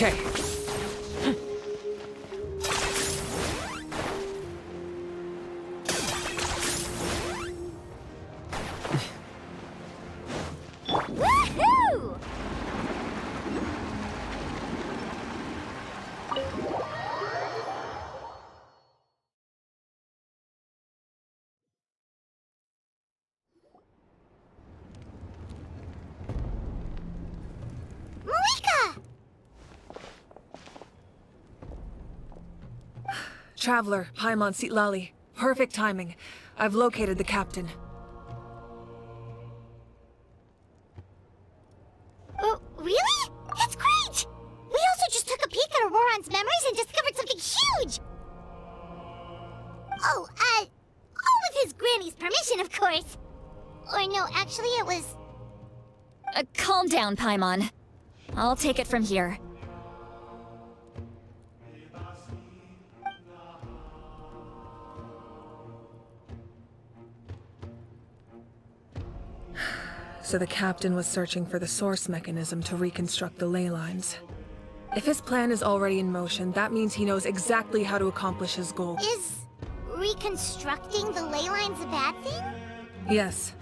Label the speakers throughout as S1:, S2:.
S1: Okay.
S2: Woohoo! Malika!
S1: Traveler, Paimon Sitlali. Perfect timing. I've located the captain.
S2: Oh, really? That's great! We also just took a peek at Auroron's memories and discovered something huge! Oh, all with his granny's permission, of course. Or no, actually it was...
S3: Calm down, Paimon. I'll take it from here.
S1: So the captain was searching for the source mechanism to reconstruct the ley lines. If his plan is already in motion, that means he knows exactly how to accomplish his goal.
S2: Is reconstructing the ley lines a bad thing?
S1: Yes.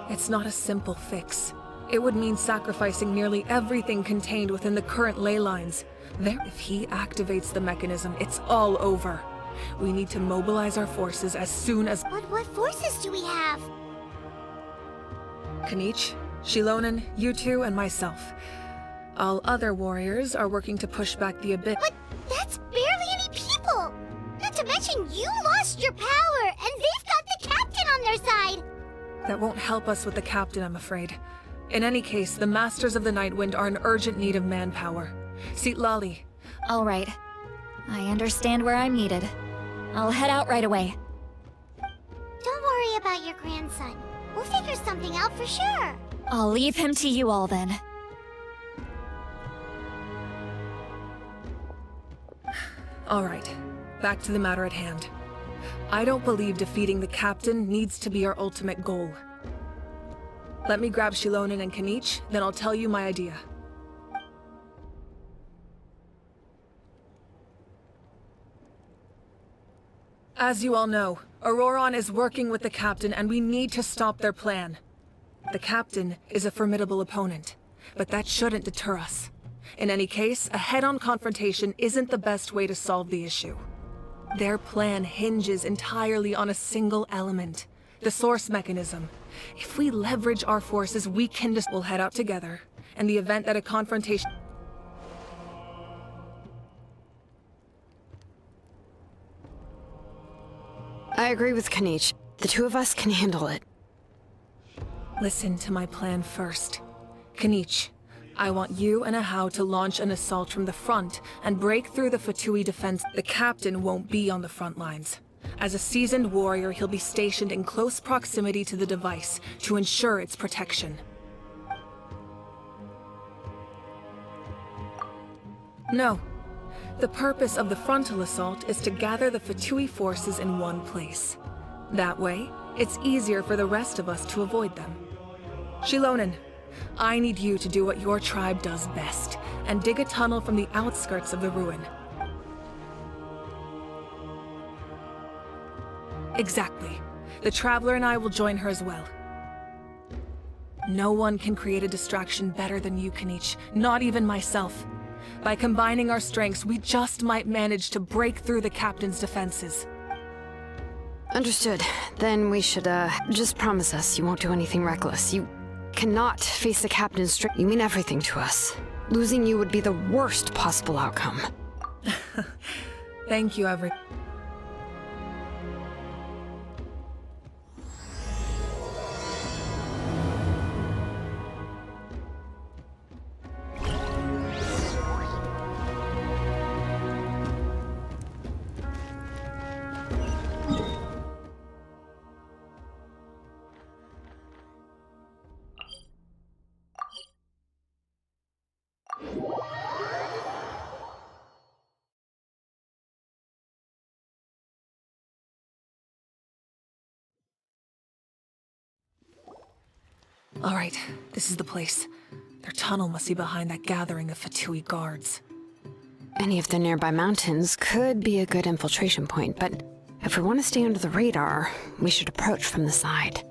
S1: It's not a simple fix. It would mean sacrificing nearly everything contained within the current ley lines. If he activates the mechanism, it's all over. We need to mobilize our forces as soon as...
S2: But what forces do we have?
S1: Kanich, Shilonen, you two, and myself. All other warriors are working to push back the abyss.
S2: But that's barely any people! Not to mention you lost your power, and they've got the captain on their side!
S1: That won't help us with the captain, I'm afraid. In any case, the Masters of the Nightwind are in urgent need of manpower. Sitlali.
S3: All right. I understand where I'm needed. I'll head out right away.
S2: Don't worry about your grandson. We'll figure something out for sure.
S3: I'll leave him to you all then.
S1: All right, back to the matter at hand. I don't believe defeating the captain needs to be our ultimate goal. Let me grab Shilonen and Kanich, then I'll tell you my idea. As you all know, Auroron is working with the captain and we need to stop their plan. The captain is a formidable opponent, but that shouldn't deter us. In any case, a head-on confrontation isn't the best way to solve the issue. Their plan hinges entirely on a single element, the source mechanism. If we leverage our forces, we can we'll head out together, and the event that a confrontation...
S4: I agree with Kanich. The two of us can handle it.
S1: Listen to my plan first. Kanich, I want you and Ahau to launch an assault from the front and break through the Fatui defense. The captain won't be on the front lines. As a seasoned warrior, he'll be stationed in close proximity to the device to ensure its protection. No. The purpose of the frontal assault is to gather the Fatui forces in one place. That way, it's easier for the rest of us to avoid them. Shilonen, I need you to do what your tribe does best, and dig a tunnel from the outskirts of the ruin. Exactly. The Traveler and I will join her as well. No one can create a distraction better than you, Kanich, not even myself. By combining our strengths, we just might manage to break through the captain's defenses.
S4: Understood. Then we should, just promise us you won't do anything reckless. You cannot face the captain's strength. You mean everything to us. Losing you would be the worst possible outcome.
S1: Thank you, everyone. All right, this is the place. Their tunnel must be behind that gathering of Fatui guards.
S4: Any of the nearby mountains could be a good infiltration point, but if we want to stay under the radar, we should approach from the side.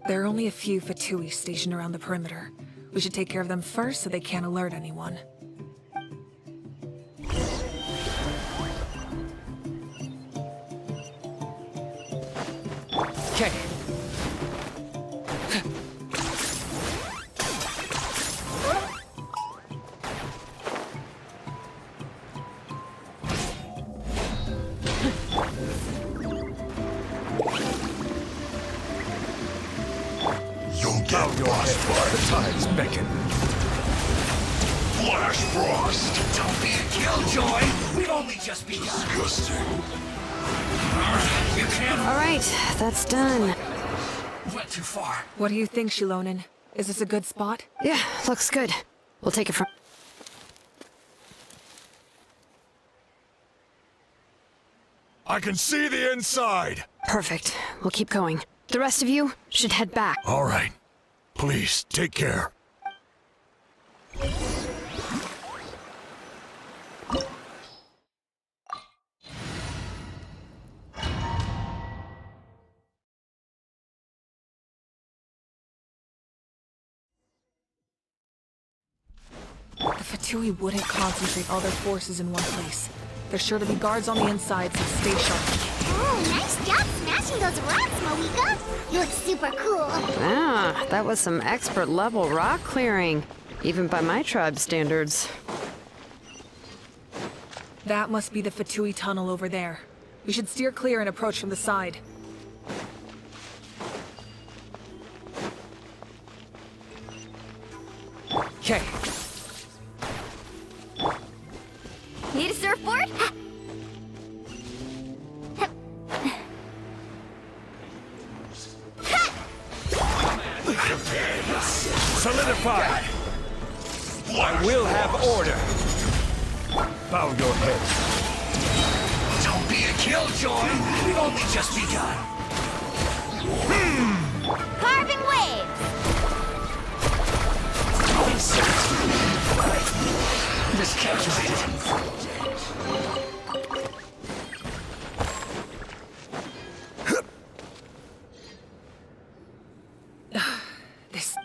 S1: There are only a few Fatui stationed around the perimeter. We should take care of them first so they can't alert anyone.
S5: Okay.
S6: You'll get
S5: The tides beckon.
S6: Flash Frost!
S7: Don't be a killjoy! We've only just begun.
S6: Disgusting.
S7: You can't.
S4: All right, that's done.
S7: Went too far.
S1: What do you think, Shilonen? Is this a good spot?
S4: Yeah, looks good. We'll take it from...
S6: I can see the inside!
S4: Perfect. We'll keep going. The rest of you should head back.
S6: All right. Please, take care.
S1: The Fatui wouldn't concentrate all their forces in one place. There's sure to be guards on the inside, so stay sharp.
S2: Oh, nice job smashing those rocks, Moika. You look super cool.
S4: Ah, that was some expert level rock clearing, even by my tribe standards.
S1: That must be the Fatui tunnel over there. We should steer clear and approach from the side.
S5: Okay.
S3: Need a surfboard?
S5: Solidify! I will have order. Bow your head.
S7: Don't be a killjoy! We've only just begun.
S2: Carving waves.
S7: Miscalculated.
S1: This...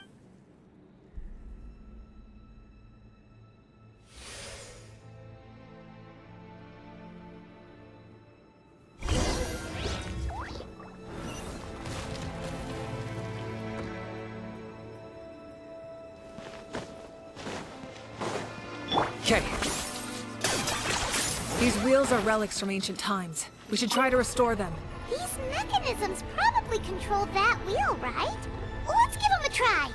S5: Okay.
S1: These wheels are relics from ancient times. We should try to restore them.
S2: These mechanisms probably control that wheel, right? Let's give them a try.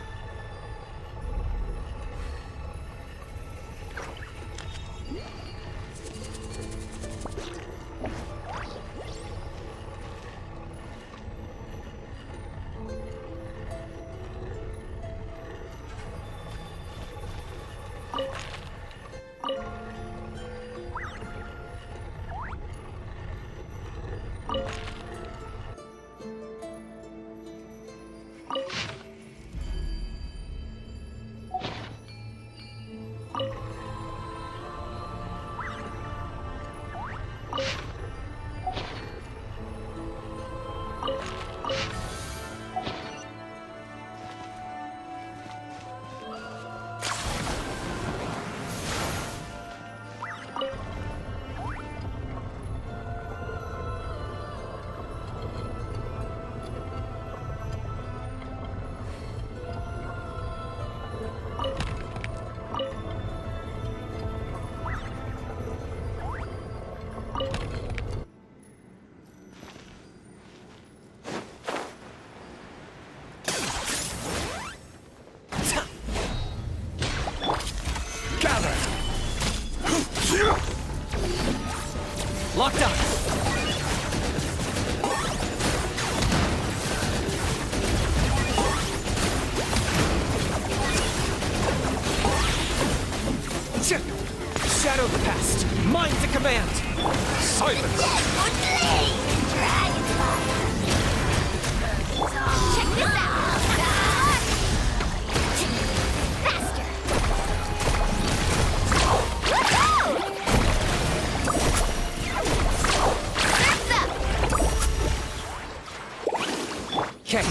S5: Okay.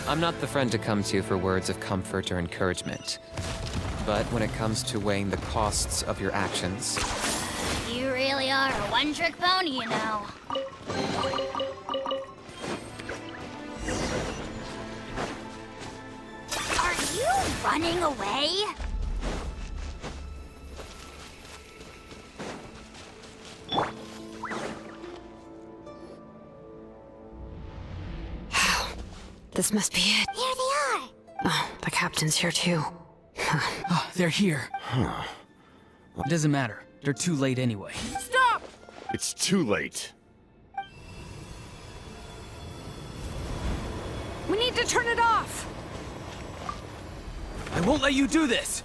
S5: I'm not the friend to come to for words of comfort or encouragement. But when it comes to weighing the costs of your actions,
S2: You really are a one-trick pony, you know. Are you running away?
S4: This must be it.
S2: There they are.
S4: Oh, the captain's here too.
S8: Oh, they're here. It doesn't matter. They're too late anyway.
S1: Stop!
S6: It's too late.
S1: We need to turn it off!
S8: I won't let you do this!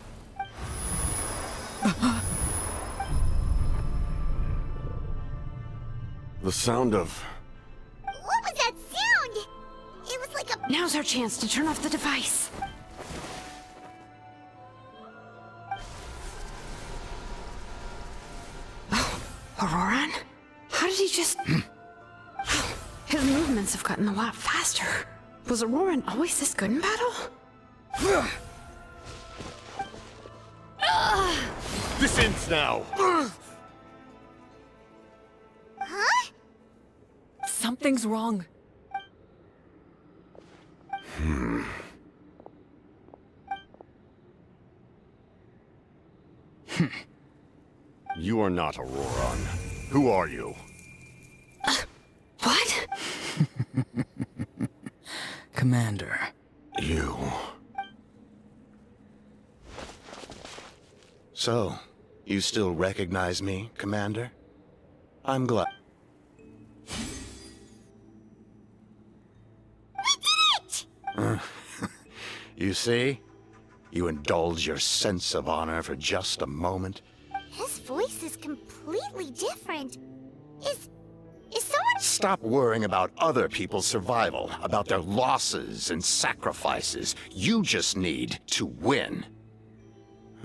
S6: The sound of...
S2: What was that sound? It was like a...
S4: Now's our chance to turn off the device. Oh, Auroran? How did he just... His movements have gotten a lot faster. Was Auroran always this good in battle?
S6: This ends now!
S2: Huh?
S1: Something's wrong.
S6: You are not Auroran. Who are you?
S4: What?
S8: Commander.
S6: You.
S9: So, you still recognize me, Commander? I'm glad.
S2: We did it!
S9: You see? You indulge your sense of honor for just a moment.
S2: His voice is completely different. Is someone...
S9: Stop worrying about other people's survival, about their losses and sacrifices. You just need to win.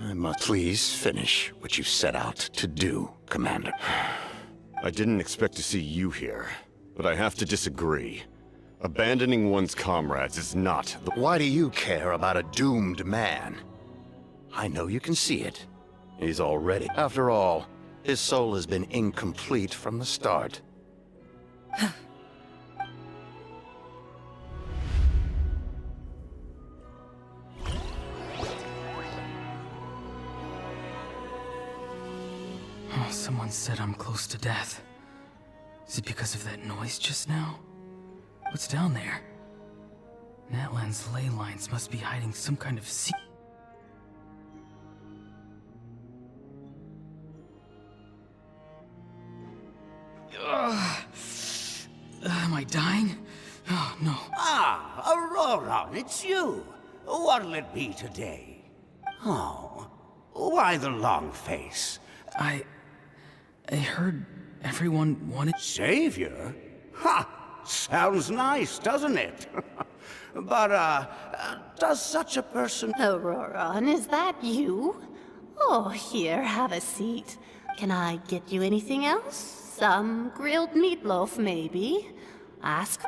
S9: I must please finish what you set out to do, Commander.
S6: I didn't expect to see you here, but I have to disagree. Abandoning one's comrades is not the...
S9: Why do you care about a doomed man? I know you can see it. He's already... After all, his soul has been incomplete from the start.
S8: Someone said I'm close to death. Is it because of that noise just now? What's down there? Natlan's ley lines must be hiding some kind of secret. Am I dying? Oh, no.
S7: Ah, Aurora, it's you. What'll it be today? Oh, why the long face?
S8: I heard everyone wanted...
S7: Savior? Ha! Sounds nice, doesn't it? But, does such a person...
S10: Auroron, is that you? Oh, here, have a seat. Can I get you anything else? Some grilled meatloaf, maybe? Ask...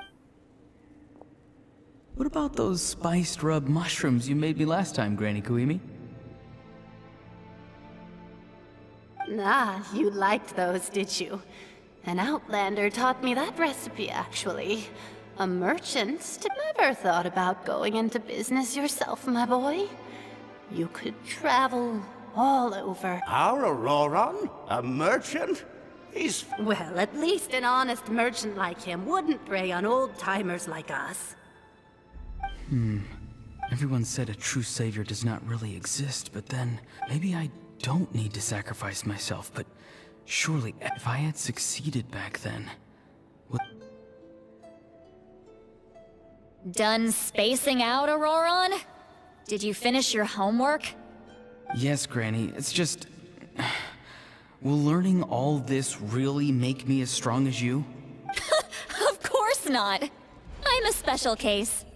S8: What about those spiced rub mushrooms you made me last time, Granny Kuimi?
S10: Ah, you liked those, did you? An outlander taught me that recipe, actually. A merchant never thought about going into business yourself, my boy. You could travel all over.
S7: Our Auroron? A merchant? He's...
S10: Well, at least an honest merchant like him wouldn't prey on old-timers like us.
S8: Everyone said a true savior does not really exist, but then maybe I don't need to sacrifice myself, but surely if I had succeeded back then... What...
S3: Done spacing out, Auroron? Did you finish your homework?
S8: Yes, Granny, it's just... Will learning all this really make me as strong as you?
S3: Of course not! I'm a special case.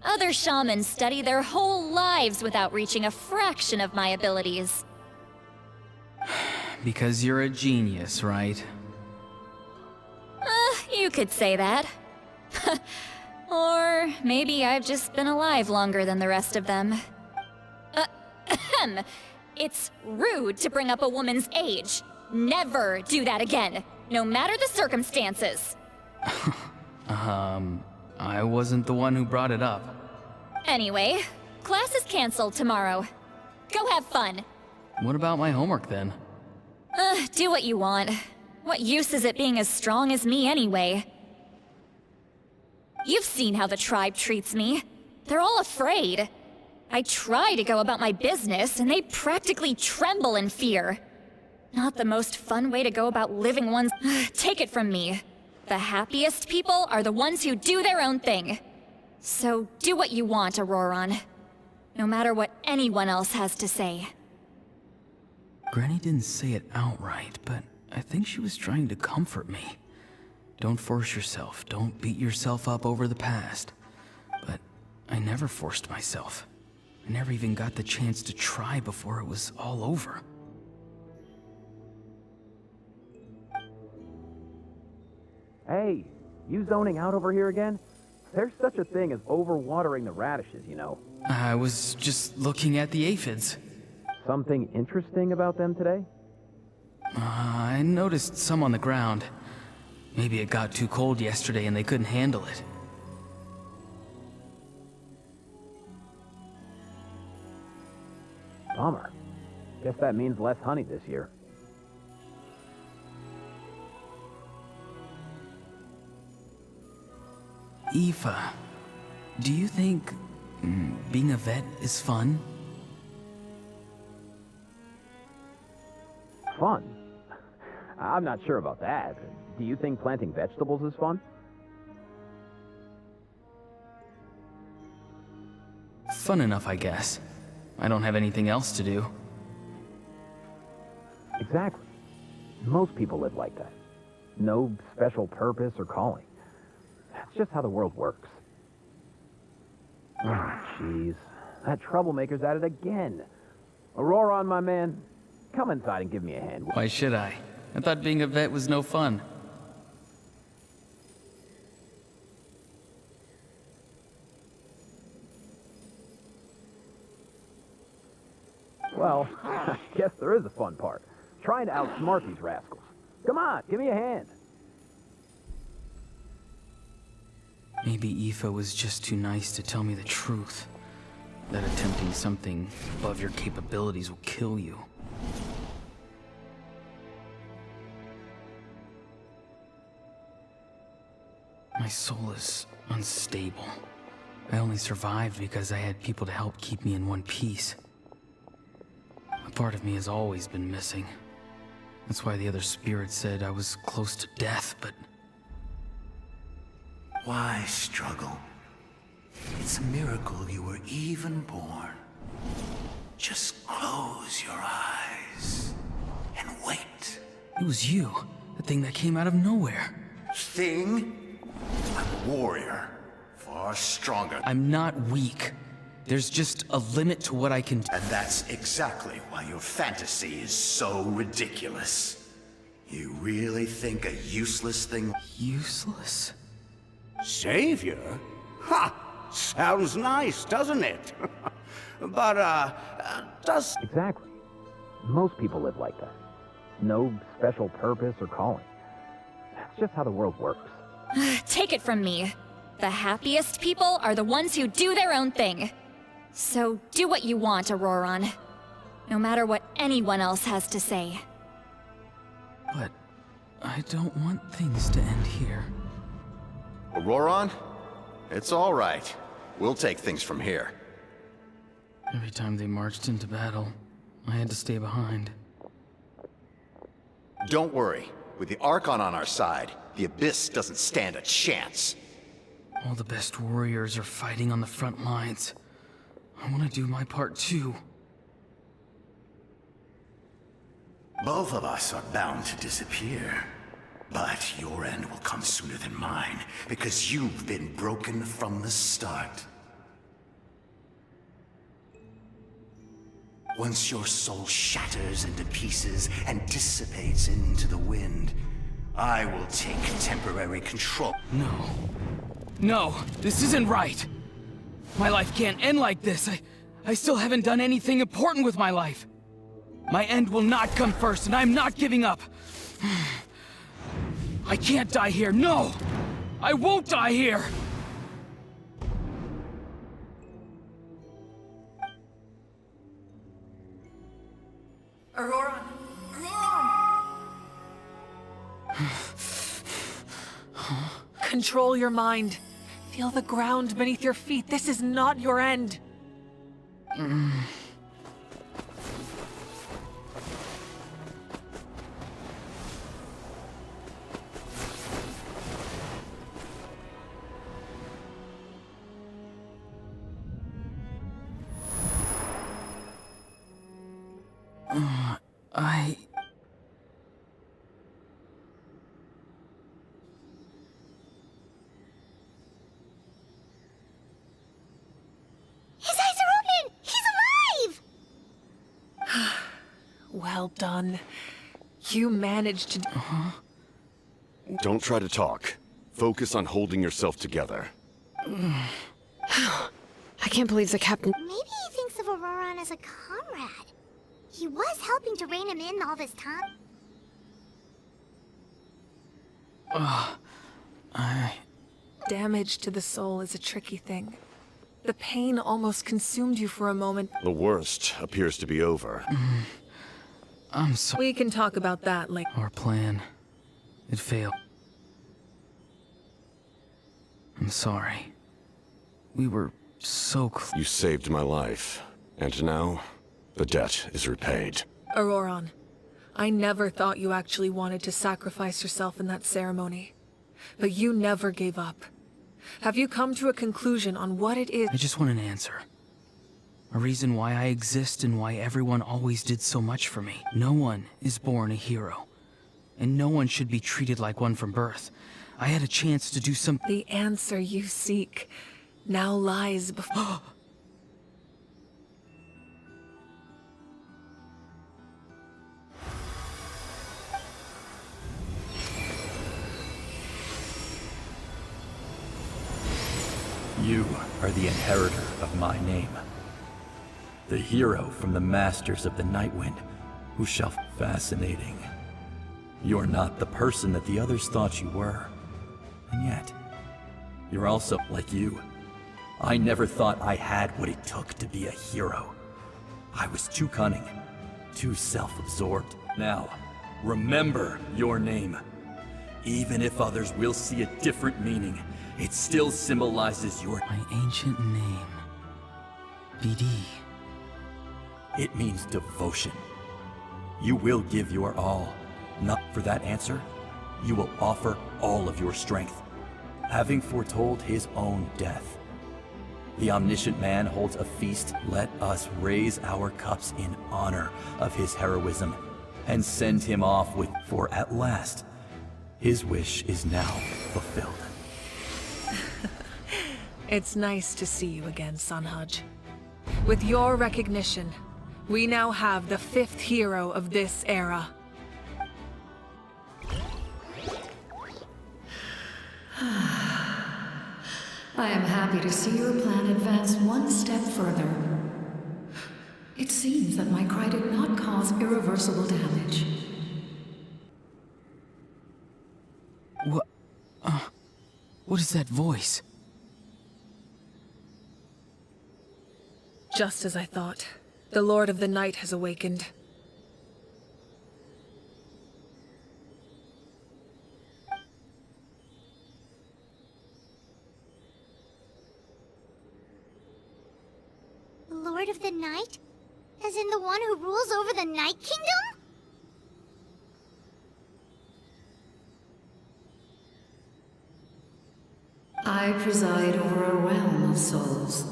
S3: Other shamans study their whole lives without reaching a fraction of my abilities.
S8: Because you're a genius, right?
S3: You could say that. Or maybe I've just been alive longer than the rest of them. It's rude to bring up a woman's age. Never do that again, no matter the circumstances.
S8: I wasn't the one who brought it up.
S3: Anyway, class is canceled tomorrow. Go have fun.
S8: What about my homework then?
S3: Do what you want. What use is it being as strong as me anyway? You've seen how the tribe treats me. They're all afraid. I try to go about my business, and they practically tremble in fear. Not the most fun way to go about living one's... Take it from me. The happiest people are the ones who do their own thing. So do what you want, Auroron. No matter what anyone else has to say.
S8: Granny didn't say it outright, but I think she was trying to comfort me. Don't force yourself. Don't beat yourself up over the past. But I never forced myself. I never even got the chance to try before it was all over.
S11: Hey, you zoning out over here again? There's such a thing as overwatering the radishes, you know.
S8: I was just looking at the aphids.
S11: Something interesting about them today?
S8: I noticed some on the ground. Maybe it got too cold yesterday and they couldn't handle it.
S11: Bummer. Guess that means less honey this year.
S8: Aoife, do you think being a vet is fun?
S11: Fun? I'm not sure about that. Do you think planting vegetables is fun?
S8: Fun enough, I guess. I don't have anything else to do.
S11: Exactly. Most people live like that. No special purpose or calling. That's just how the world works. Oh, jeez. That troublemaker's at it again. Auroron, my man, come inside and give me a hand.
S8: Why should I? I thought being a vet was no fun.
S11: Well, I guess there is a fun part. Trying to outsmart these rascals. Come on, give me a hand.
S8: Maybe Aoife was just too nice to tell me the truth. That attempting something above your capabilities will kill you. My soul is unstable. I only survived because I had people to help keep me in one piece. A part of me has always been missing. That's why the other spirits said I was close to death, but...
S7: Why struggle? It's a miracle you were even born. Just close your eyes and wait.
S8: It was you, the thing that came out of nowhere.
S7: Thing? I'm a warrior. Far stronger.
S8: I'm not weak. There's just a limit to what I can do.
S7: And that's exactly why your fantasy is so ridiculous. You really think a useless thing...
S8: Useless?
S7: Savior? Ha! Sounds nice, doesn't it? But, does...
S11: Exactly. Most people live like that. No special purpose or calling. That's just how the world works.
S3: Take it from me. The happiest people are the ones who do their own thing. So do what you want, Auroron. No matter what anyone else has to say.
S8: But I don't want things to end here.
S9: Auroron? It's all right. We'll take things from here.
S8: Every time they marched into battle, I had to stay behind.
S9: Don't worry. With the Archon on our side, the Abyss doesn't stand a chance.
S8: All the best warriors are fighting on the front lines. I want to do my part too.
S7: Both of us are bound to disappear. But your end will come sooner than mine, because you've been broken from the start. Once your soul shatters into pieces and dissipates into the wind, I will take temporary control.
S8: No. No, this isn't right. My life can't end like this. I still haven't done anything important with my life. My end will not come first, and I'm not giving up. I can't die here, no! I won't die here!
S1: Auroron! Auroron! Control your mind. Feel the ground beneath your feet. This is not your end.
S2: His eyes are open! He's alive!
S1: Well done. You managed to...
S6: Don't try to talk. Focus on holding yourself together.
S4: I can't believe the captain...
S2: Maybe he thinks of Auroron as a comrade. He was helping to rein him in all this time.
S1: Damage to the soul is a tricky thing. The pain almost consumed you for a moment.
S6: The worst appears to be over.
S8: I'm sorry.
S1: We can talk about that later.
S8: Our plan. It failed. I'm sorry. We were so close.
S6: You saved my life, and now the debt is repaid.
S1: Auroron, I never thought you actually wanted to sacrifice yourself in that ceremony. But you never gave up. Have you come to a conclusion on what it is?
S8: I just want an answer. A reason why I exist and why everyone always did so much for me. No one is born a hero. And no one should be treated like one from birth. I had a chance to do something.
S1: The answer you seek now lies before...
S12: You are the inheritor of my name. The hero from the Masters of the Nightwind, who shall... Fascinating. You're not the person that the others thought you were. And yet, you're also like you. I never thought I had what it took to be a hero. I was too cunning, too self-absorbed. Now, remember your name. Even if others will see a different meaning, it still symbolizes your...
S8: My ancient name. BD.
S12: It means devotion. You will give your all. Not for that answer, you will offer all of your strength, having foretold his own death. The omniscient man holds a feast. Let us raise our cups in honor of his heroism and send him off with, for at last, his wish is now fulfilled.
S1: It's nice to see you again, Sunhudge. With your recognition, we now have the 5th hero of this era.
S13: I am happy to see your plan advance one step further. It seems that my cry did not cause irreversible damage.
S8: What is that voice?
S1: Just as I thought. The Lord of the Night has awakened.
S2: Lord of the Night? As in the one who rules over the Night Kingdom?
S13: I preside over a realm of souls.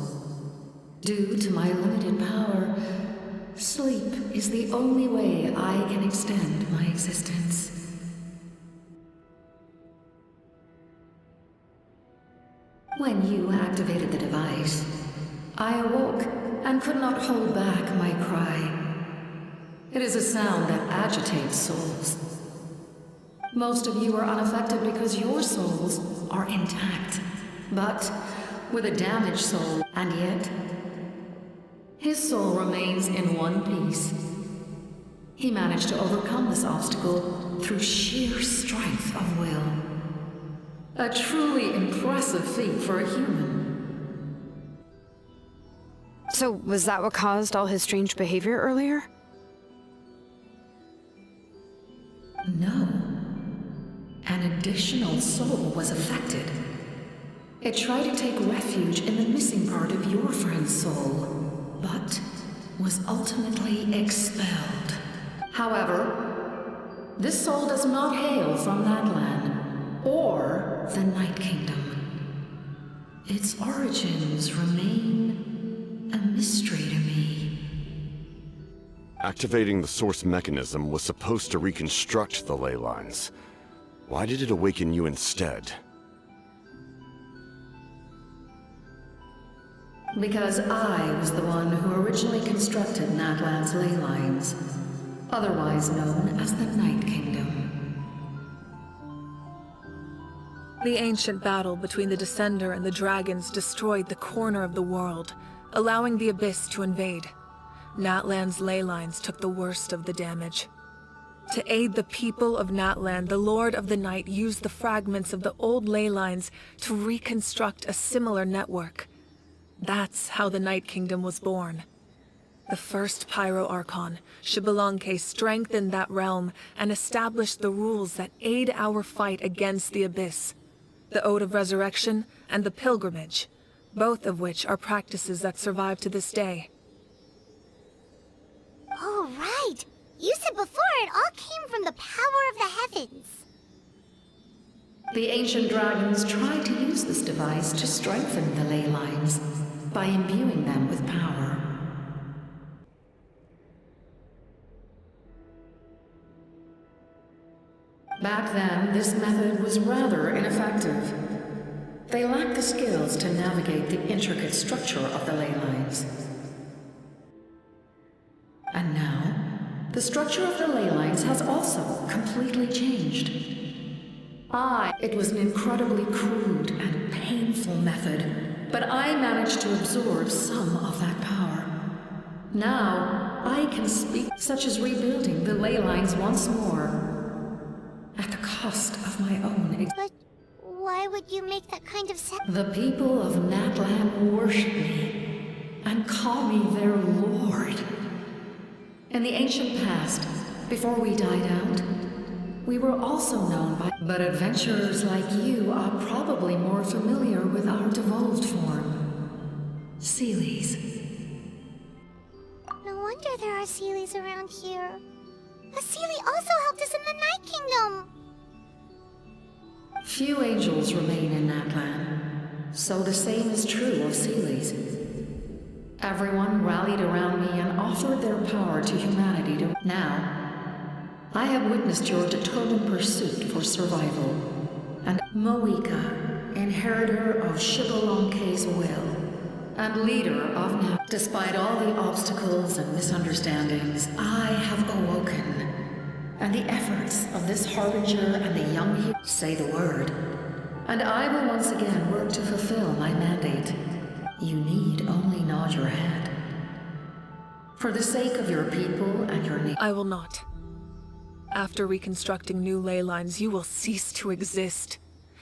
S13: Due to my limited power, sleep is the only way I can extend my existence. When you activated the device, I awoke and could not hold back my cry. It is a sound that agitates souls. Most of you are unaffected because your souls are intact. But with a damaged soul, and yet, his soul remains in one piece. He managed to overcome this obstacle through sheer strength of will. A truly impressive feat for a human.
S4: So, was that what caused all his strange behavior earlier?
S13: No. An additional soul was affected. It tried to take refuge in the missing part of your friend's soul, but was ultimately expelled. However, this soul does not hail from that land, or the Night Kingdom. Its origins remain a mystery to me.
S6: Activating the source mechanism was supposed to reconstruct the ley lines. Why did it awaken you instead?
S13: Because I was the one who originally constructed Natlan's ley lines, otherwise known as the Night Kingdom.
S1: The ancient battle between the Descender and the dragons destroyed the corner of the world, allowing the Abyss to invade. Natlan's ley lines took the worst of the damage. To aid the people of Natlan, the Lord of the Night used the fragments of the old ley lines to reconstruct a similar network. That's how the Night Kingdom was born. The first Pyro Archon, Xbalanque, strengthened that realm and established the rules that aid our fight against the Abyss. The Ode of Resurrection and the Pilgrimage, both of which are practices that survive to this day.
S2: Oh, right! You said before it all came from the power of the heavens.
S13: The ancient dragons tried to use this device to strengthen the ley lines by imbuing them with power. Back then, this method was rather ineffective. They lacked the skills to navigate the intricate structure of the ley lines. And now, the structure of the ley lines has also completely changed. It was an incredibly crude and painful method, but I managed to absorb some of that power. Now, I can speak, such as rebuilding the ley lines once more, at the cost of my own
S2: But why would you make that kind of
S13: The people of Natlan worship me and call me their lord. In the ancient past, before we died out, We were also known by... But adventurers like you are probably more familiar with our devolved form. Seelies.
S2: No wonder there are Seelies around here. A Seelie also helped us in the Night Kingdom.
S13: Few angels remain in that land, so the same is true of Seelies. Everyone rallied around me and offered their power to humanity to... Now, I have witnessed your determined pursuit for survival. And Moika, inheritor of Shibalonke's will, and leader of now. Despite all the obstacles and misunderstandings, I have awoken. And the efforts of this harbinger and the young hero say the word. And I will once again work to fulfill my mandate. You need only nod your head. For the sake of your people and your nation.
S1: I will not. After reconstructing new ley lines, you will cease to exist.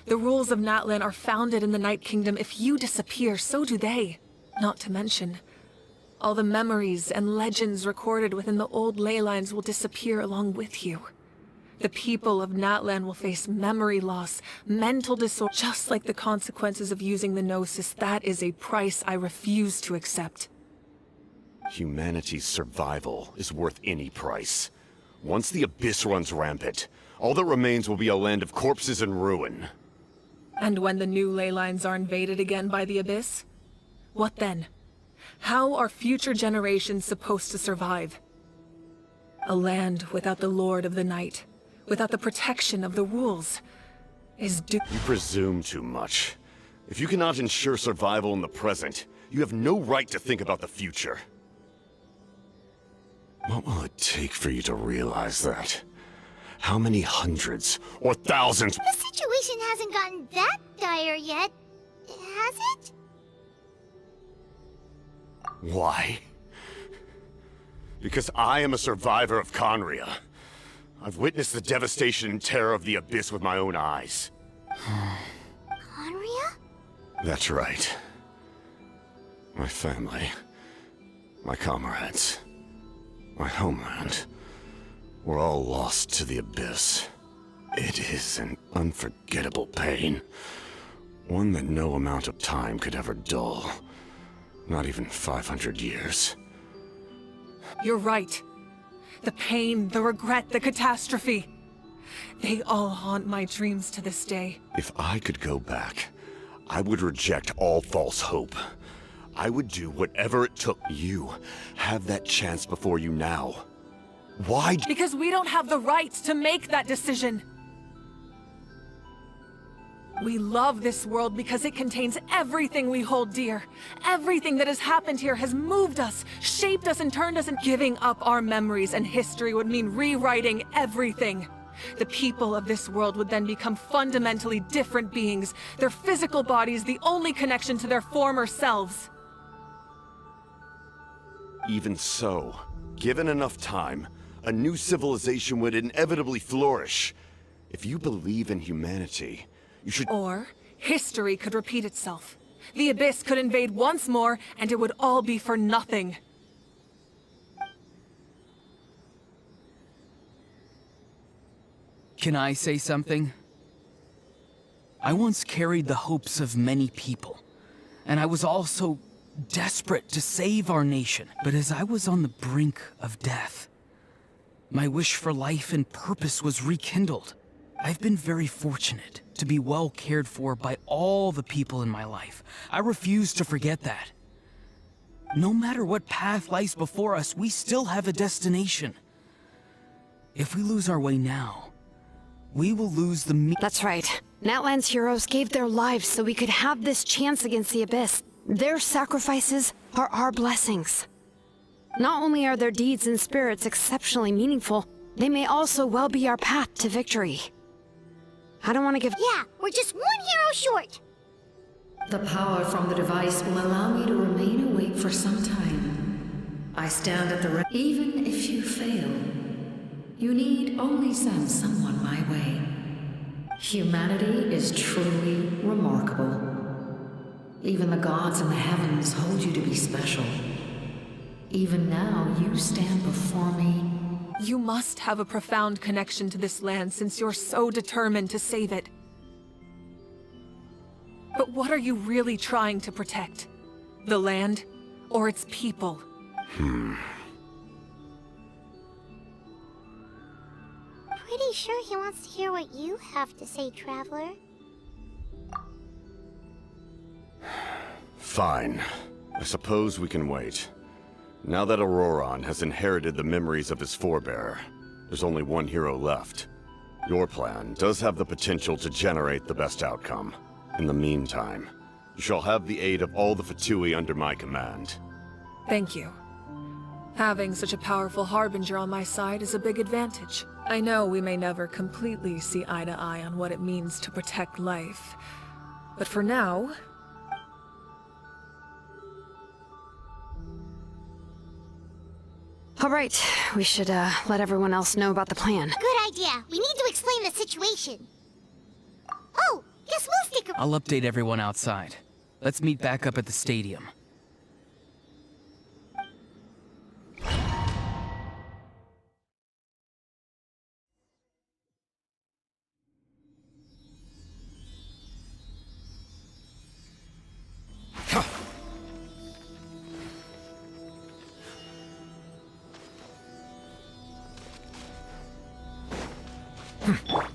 S1: The rules of Natlan are founded in the Night Kingdom. If you disappear, so do they. Not to mention, all the memories and legends recorded within the old ley lines will disappear along with you. The people of Natlan will face memory loss, mental disorder, just like the consequences of using the Gnosis. That is a price I refuse to accept.
S6: Humanity's survival is worth any price. Once the Abyss runs rampant, all that remains will be a land of corpses and ruin.
S1: And when the new ley lines are invaded again by the Abyss? What then? How are future generations supposed to survive? A land without the Lord of the Night, without the protection of the rules, is doomed.
S6: You presume too much. If you cannot ensure survival in the present, you have no right to think about the future. What will it take for you to realize that? How many hundreds or thousands?
S2: The situation hasn't gotten that dire yet, has it?
S6: Why? Because I am a survivor of Conria. I've witnessed the devastation and terror of the Abyss with my own eyes.
S2: Conria?
S6: That's right. My family, my comrades, my homeland, were all lost to the Abyss. It is an unforgettable pain. One that no amount of time could ever dull. Not even 500 years.
S1: You're right. The pain, the regret, the catastrophe. They all haunt my dreams to this day.
S6: If I could go back, I would reject all false hope. I would do whatever it took. You have that chance before you now. Why?
S1: Because we don't have the right to make that decision. We love this world because it contains everything we hold dear. Everything that has happened here has moved us, shaped us, and turned us. And giving up our memories and history would mean rewriting everything. The people of this world would then become fundamentally different beings, their physical bodies the only connection to their former selves.
S6: Even so, given enough time, a new civilization would inevitably flourish. If you believe in humanity, you should...
S1: Or, history could repeat itself. The Abyss could invade once more, and it would all be for nothing.
S8: Can I say something? I once carried the hopes of many people, and I was also desperate to save our nation. But as I was on the brink of death, my wish for life and purpose was rekindled. I've been very fortunate to be well cared for by all the people in my life. I refuse to forget that. No matter what path lies before us, we still have a destination. If we lose our way now, we will lose the
S4: That's right. Natlan's heroes gave their lives so we could have this chance against the Abyss. Their sacrifices are our blessings. Not only are their deeds and spirits exceptionally meaningful, they may also well be our path to victory. I don't want to give...
S2: Yeah, we're just one hero short.
S13: The power from the device will allow me to remain awake for some time. I stand at the even if you fail, you need only send someone my way. Humanity is truly remarkable. Even the gods in the heavens hold you to be special. Even now, you stand before me
S1: You must have a profound connection to this land since you're so determined to save it. But what are you really trying to protect? The land, or its people?
S2: Pretty sure he wants to hear what you have to say, Traveler.
S6: Fine. I suppose we can wait. Now that Auroron has inherited the memories of his forebearer, there's only one hero left. Your plan does have the potential to generate the best outcome. In the meantime, you shall have the aid of all the Fatui under my command.
S1: Thank you. Having such a powerful harbinger on my side is a big advantage. I know we may never completely see eye to eye on what it means to protect life, but for now...
S4: All right, we should let everyone else know about the plan.
S2: Good idea. We need to explain the situation. Oh, guess we'll stick around.
S8: I'll update everyone outside. Let's meet back up at the stadium.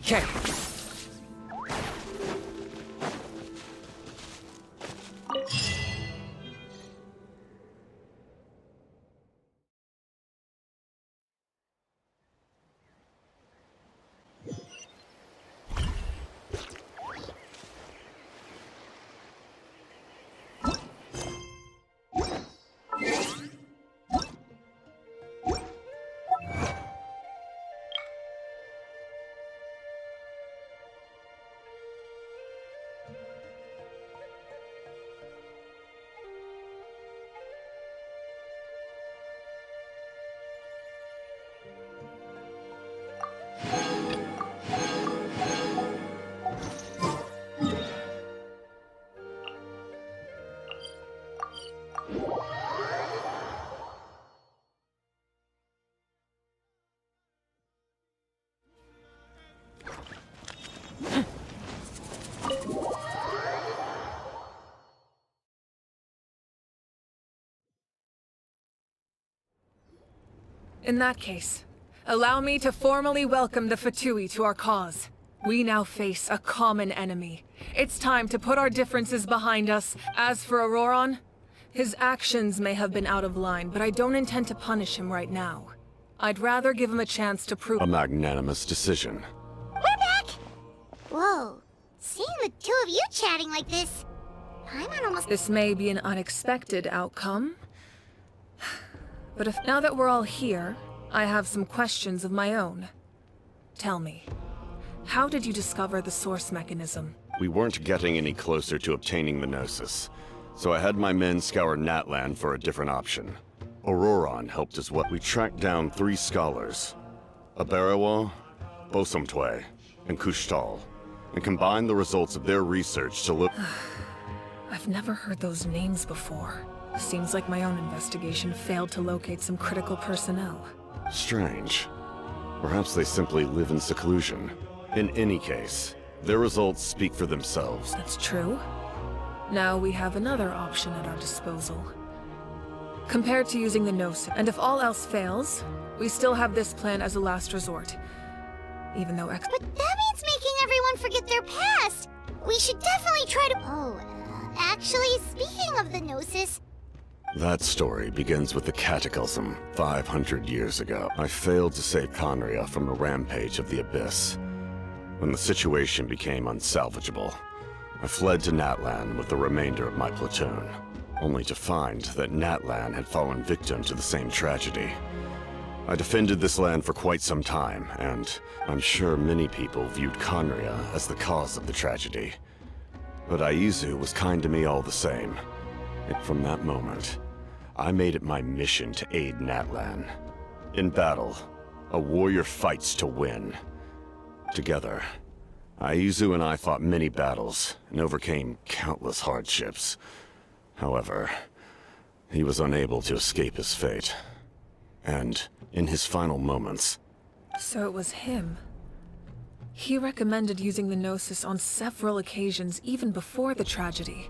S5: Okay.
S1: In that case, allow me to formally welcome the Fatui to our cause. We now face a common enemy. It's time to put our differences behind us. As for Auroron, his actions may have been out of line, but I don't intend to punish him right now. I'd rather give him a chance to prove—
S6: A magnanimous decision.
S2: We're back! Whoa. Seeing the two of you chatting like this, I'm on almost—
S1: This may be an unexpected outcome. But if now that we're all here, I have some questions of my own. Tell me, how did you discover the source mechanism?
S6: We weren't getting any closer to obtaining the Gnosis, so I had my men scour Natlan for a different option. Auroron helped as well. We tracked down 3 scholars, Abarawa, Bosomtwe, and Kushtal, and combined the results of their research to look—
S1: I've never heard those names before. Seems like my own investigation failed to locate some critical personnel.
S6: Strange. Perhaps they simply live in seclusion. In any case, their results speak for themselves.
S1: That's true. Now we have another option at our disposal. Compared to using the Gnosis, and if all else fails, we still have this plan as a last resort. Even though
S2: But that means making everyone forget their past! We should definitely try to— Oh, actually, speaking of the Gnosis—
S6: That story begins with the Cataclysm 500 years ago. I failed to save Conria from a rampage of the Abyss. When the situation became unsalvageable, I fled to Natlan with the remainder of my platoon, only to find that Natlan had fallen victim to the same tragedy. I defended this land for quite some time, and I'm sure many people viewed Conria as the cause of the tragedy. But Aizu was kind to me all the same. And from that moment, I made it my mission to aid Natlan. In battle, a warrior fights to win. Together, Aizu and I fought many battles and overcame countless hardships. However, he was unable to escape his fate. And in his final moments,
S1: So it was him. He recommended using the Gnosis on several occasions, even before the tragedy.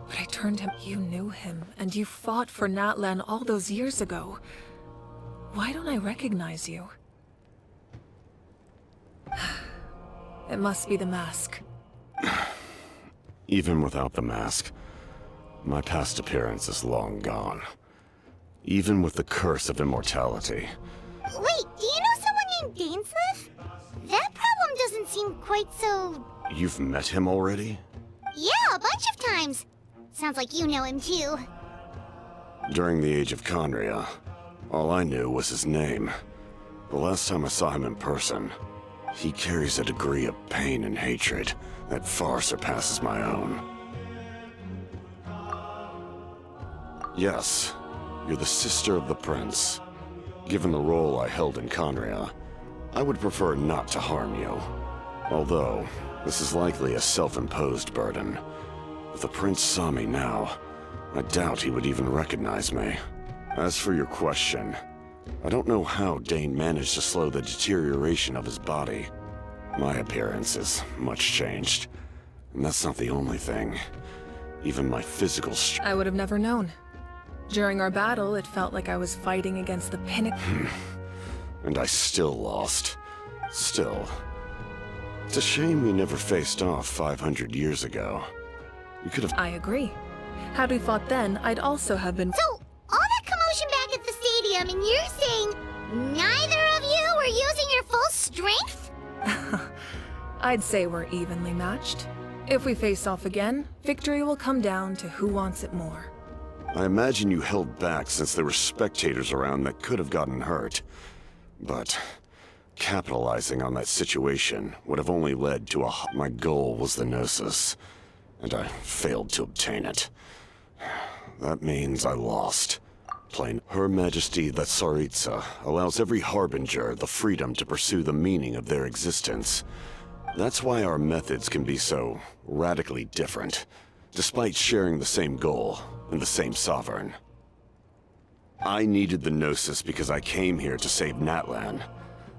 S1: But I turned him. You knew him, and you fought for Natlan all those years ago. Why don't I recognize you? It must be the mask.
S6: even without the mask, my past appearance is long gone. Even with the curse of immortality.
S2: Wait, do you know someone named Dainsleif? That problem doesn't seem quite so...
S6: You've met him already?
S2: Yeah, a bunch of times. Sounds like you know him too.
S6: During the Age of Conria, all I knew was his name. The last time I saw him in person, he carries a degree of pain and hatred that far surpasses my own. Yes, you're the sister of the prince. Given the role I held in Conria, I would prefer not to harm you. Although, this is likely a self-imposed burden. If the prince saw me now, I doubt he would even recognize me. As for your question, I don't know how Dane managed to slow the deterioration of his body. My appearance is much changed, and that's not the only thing. Even my physical strength.
S1: I would have never known. During our battle, it felt like I was fighting against the pinnacle.
S6: And I still lost. Still. It's a shame we never faced off 500 years ago. You could have...
S1: I agree. Had we fought then, I'd also have been...
S2: So, all that commotion back at the stadium, and you're saying neither of you were using your full strength?
S1: I'd say we're evenly matched. If we face off again, victory will come down to who wants it more.
S6: I imagine you held back since there were spectators around that could have gotten hurt. But capitalizing on that situation would have only led to a... My goal was the Gnosis, and I failed to obtain it. That means I lost. Plain. Her Majesty the Tsaritsa allows every Harbinger the freedom to pursue the meaning of their existence. That's why our methods can be so radically different, despite sharing the same goal and the same sovereign. I needed the Gnosis because I came here to save Natlan.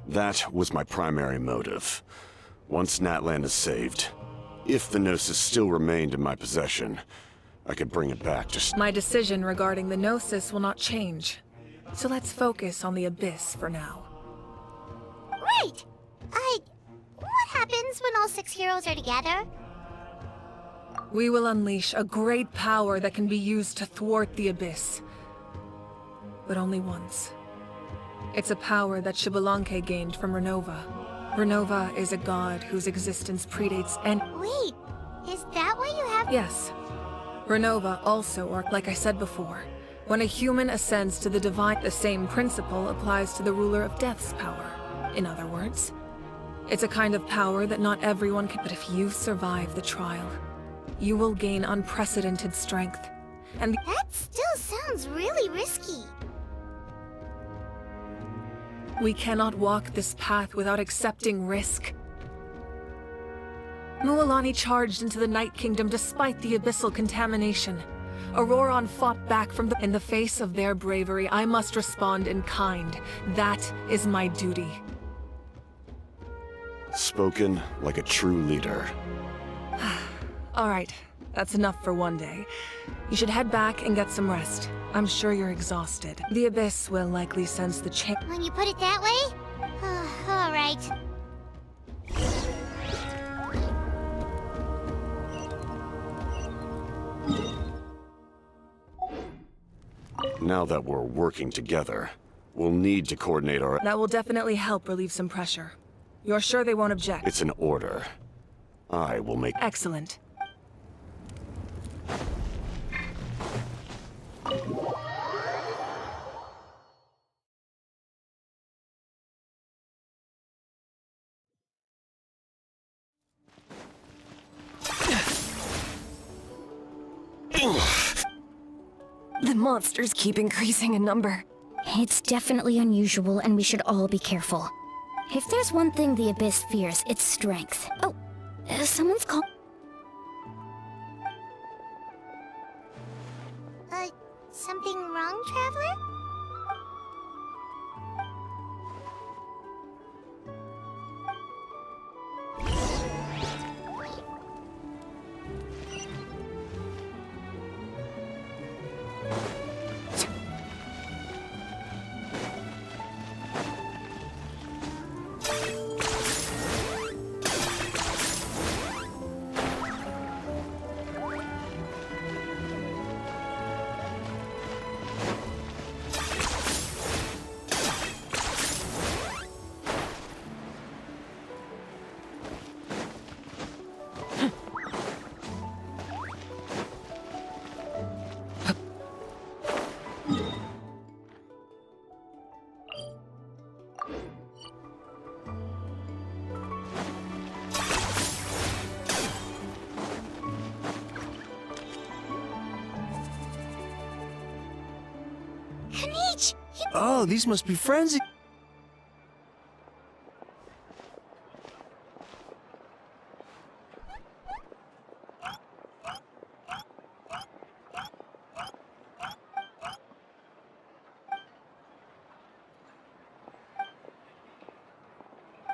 S6: That was my primary motive. Once Natlan is saved, if the Gnosis still remained in my possession, I could bring it back to...
S1: My decision regarding the Gnosis will not change. So let's focus on the Abyss for now.
S2: Right! What happens when all 6 heroes are together?
S1: We will unleash a great power that can be used to thwart the Abyss. But only once. It's a power that Xbalanque gained from Renova. Renova is a god whose existence predates and...
S2: Wait, is that why you have...
S1: Yes. Renova also, or like I said before, when a human ascends to the divine, the same principle applies to the ruler of Death's power. In other words, it's a kind of power that not everyone can... But if you survive the trial, you will gain unprecedented strength. And
S2: that still sounds really risky.
S1: We cannot walk this path without accepting risk. Mualani charged into the Night Kingdom despite the abyssal contamination. Auroron fought back from the... In the face of their bravery, I must respond in kind. That is my duty.
S6: Spoken like a true leader.
S1: All right, that's enough for one day. You should head back and get some rest. I'm sure you're exhausted. The Abyss will likely sense the change.
S2: When you put it that way? All right.
S6: Now that we're working together, we'll need to coordinate our...
S1: That will definitely help relieve some pressure. You're sure they won't object?
S6: It's an order. I will make...
S1: Excellent.
S4: The monsters keep increasing in number.
S14: It's definitely unusual, and we should all be careful. If there's one thing the Abyss fears, it's strength. Oh, someone's call.
S2: Something wrong, Traveler? Kanich!
S15: Oh, these must be friends.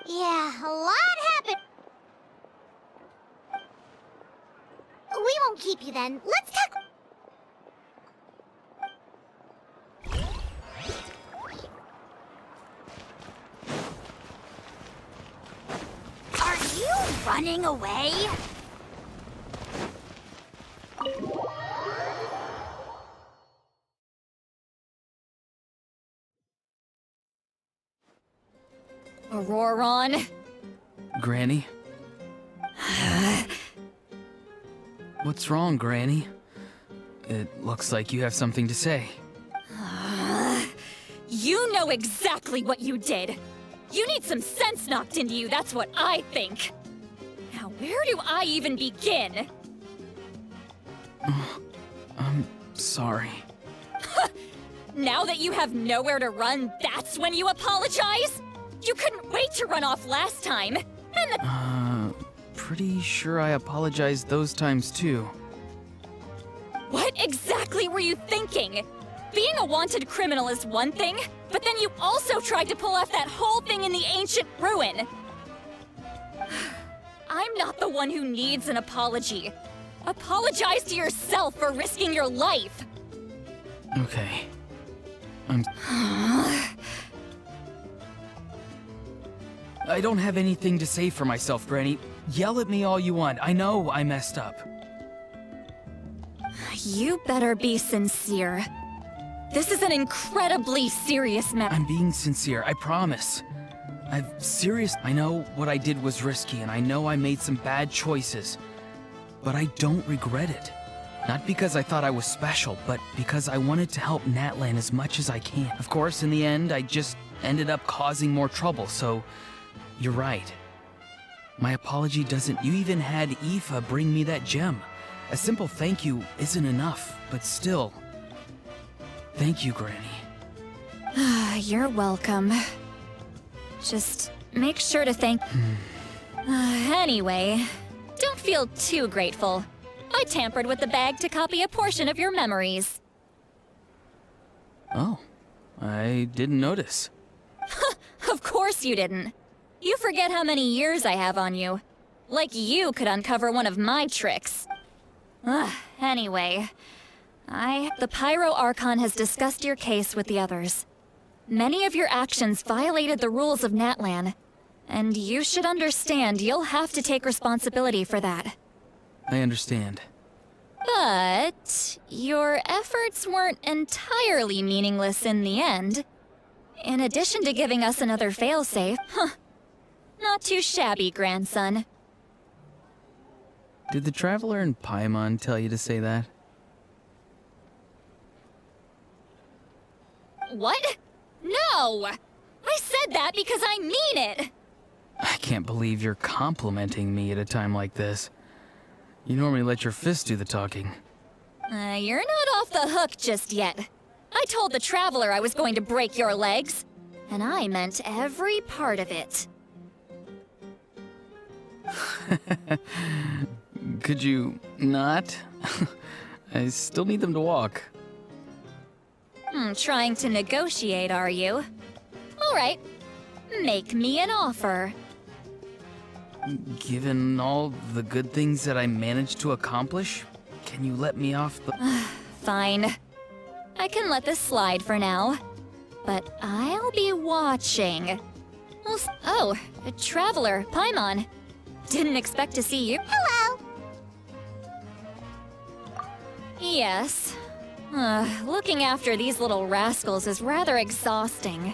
S2: Yeah, a lot happened. We won't keep you then. Let's talk. Are you running away?
S3: Auroron.
S8: Granny? What's wrong, Granny? It looks like you have something to say.
S3: You know exactly what you did. You need some sense knocked into you, that's what I think. Now, where do I even begin?
S8: I'm sorry.
S3: Now that you have nowhere to run, that's when you apologize? You couldn't wait to run off last time. And the—
S8: Pretty sure I apologized those times too.
S3: What exactly were you thinking? Being a wanted criminal is one thing, but then you also tried to pull off that whole thing in the ancient ruin. I'm not the one who needs an apology. Apologize to yourself for risking your life.
S8: Okay. I don't have anything to say for myself, Granny. Yell at me all you want. I know I messed up.
S3: You better be sincere. This is an incredibly serious matter.
S8: I'm being sincere, I promise. I know what I did was risky, and I know I made some bad choices. But I don't regret it. Not because I thought I was special, but because I wanted to help Natlan as much as I can. Of course, in the end, I just ended up causing more trouble, so you're right. My apology doesn't— You even had Aoife bring me that gem. A simple thank you isn't enough, but still. Thank you, Granny.
S3: You're welcome. Just make sure to thank— Anyway, don't feel too grateful. I tampered with the bag to copy a portion of your memories.
S8: Oh, I didn't notice.
S3: Of course you didn't. You forget how many years I have on you. Like you could uncover one of my tricks. Anyway, the Pyro Archon has discussed your case with the others. Many of your actions violated the rules of Natlan, and you should understand you'll have to take responsibility for that.
S8: I understand.
S3: But your efforts weren't entirely meaningless in the end. In addition to giving us another failsafe, not too shabby, grandson.
S8: Did the Traveler in Paimon tell you to say that?
S3: What? No! I said that because I mean it!
S8: I can't believe you're complimenting me at a time like this. You normally let your fists do the talking.
S3: You're not off the hook just yet. I told the Traveler I was going to break your legs, and I meant every part of it.
S8: Could you not? I still need them to walk.
S3: Trying to negotiate, are you? All right. Make me an offer.
S8: Given all the good things that I managed to accomplish, can you let me off the—
S3: Fine. I can let this slide for now. But I'll be watching. Oh, a Traveler, Paimon. Didn't expect to see you.
S2: Hello!
S3: Yes. Looking after these little rascals is rather exhausting.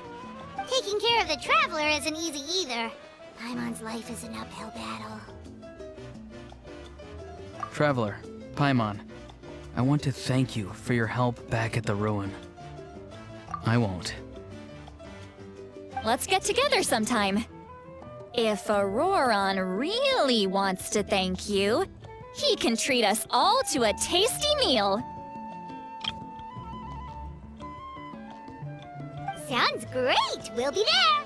S2: Taking care of the Traveler isn't easy either. Paimon's life is an uphill battle.
S8: Traveler, Paimon, I want to thank you for your help back at the ruin. I won't.
S3: let's get together sometime. If Auroron really wants to thank you, he can treat us all to a tasty meal.
S2: Sounds great! We'll be there!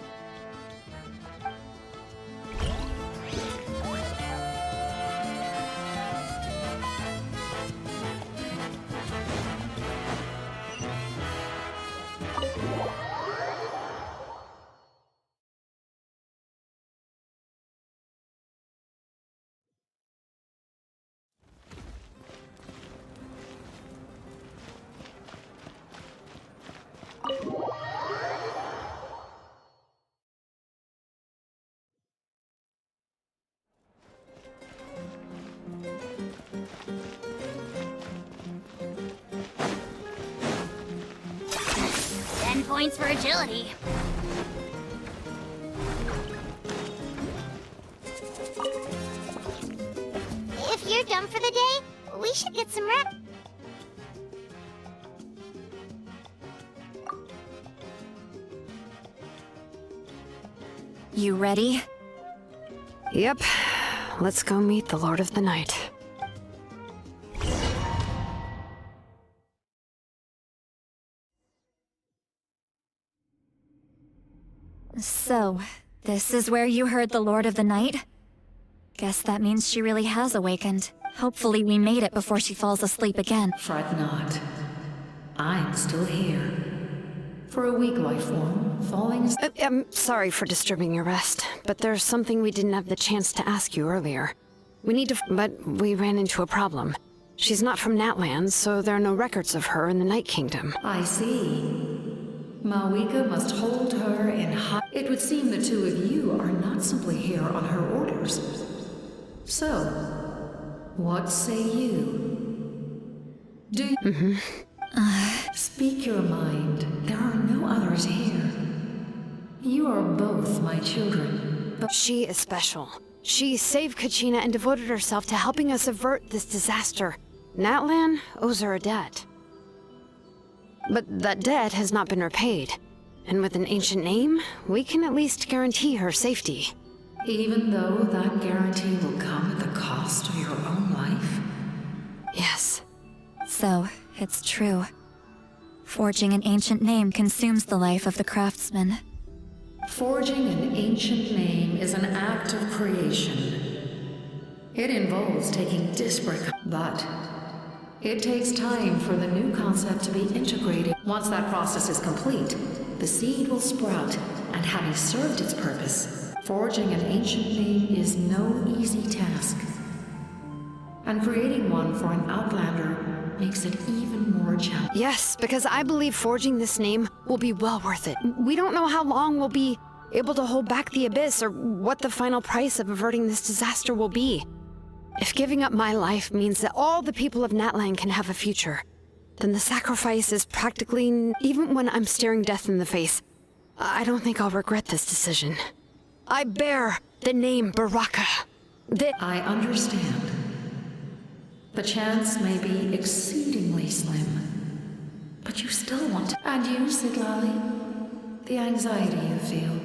S2: Points for agility. If you're done for the day, we should get some rest.
S3: You ready?
S4: Yep. Let's go meet the Lord of the Night.
S3: So, this is where you heard the Lord of the Night? Guess that means she really has awakened. Hopefully we made it before she falls asleep again.
S13: Fret not. I'm still here. For a weak life form, falling...
S4: I'm sorry for disturbing your rest, but there's something we didn't have the chance to ask you earlier. We need to... But we ran into a problem. She's not from Natlands, so there are no records of her in the Night Kingdom.
S13: I see. Mawika must hold her in high... It would seem the two of you are not simply here on her orders. So, what say you? Do you... Speak your mind. There are no others here. You are both my children, but...
S4: She is special. She saved Kachina and devoted herself to helping us avert this disaster. Natlan owes her a debt. But that debt has not been repaid. And with an ancient name, we can at least guarantee her safety.
S13: Even though that guarantee will come at the cost of your own life?
S4: Yes.
S3: So, it's true. Forging an ancient name consumes the life of the craftsman.
S13: Forging an ancient name is an act of creation. It involves taking disparate... But it takes time for the new concept to be integrated. Once that process is complete, the seed will sprout, and having served its purpose, forging an ancient name is no easy task. And creating one for an Outlander makes it even more challenging.
S4: Yes, because I believe forging this name will be well worth it. We don't know how long we'll be able to hold back the Abyss, or what the final price of averting this disaster will be. If giving up my life means that all the people of Natlan can have a future, then the sacrifice is practically... Even when I'm staring death in the face, I don't think I'll regret this decision. I bear the name Baraka.
S13: I understand. The chance may be exceedingly slim, but you still want to... And you, Siglali? The anxiety you feel.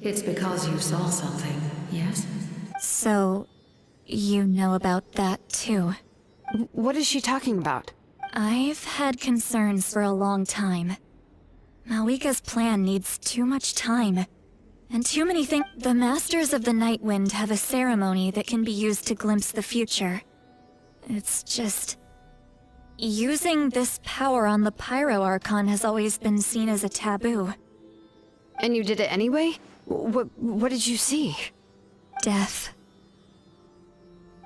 S13: It's because you saw something, yes?
S3: So, you know about that too.
S4: What is she talking about?
S3: I've had concerns for a long time. Mawika's plan needs too much time. And too many things. The Masters of the Nightwind have a ceremony that can be used to glimpse the future. It's just... using this power on the Pyro Archon has always been seen as a taboo.
S4: And you did it anyway? What did you see?
S3: Death.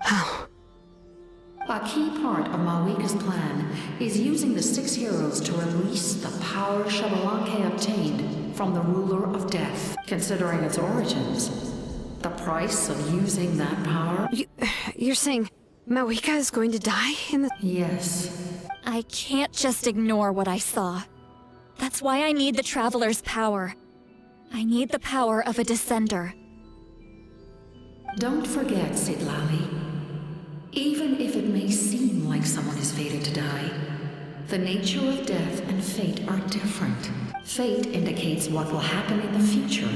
S4: How?
S13: A key part of Mawika's plan is using the 6 heroes to release the power Xbalanque obtained from the Ruler of Death. Considering its origins, the price of using that power...
S4: You're saying Mawika is going to die in the...
S13: Yes.
S3: I can't just ignore what I saw. That's why I need the Traveler's power. I need the power of a Descender.
S13: Don't forget, Siglali. Even if it may seem like someone is fated to die, the nature of death and fate are different. Fate indicates what will happen in the future.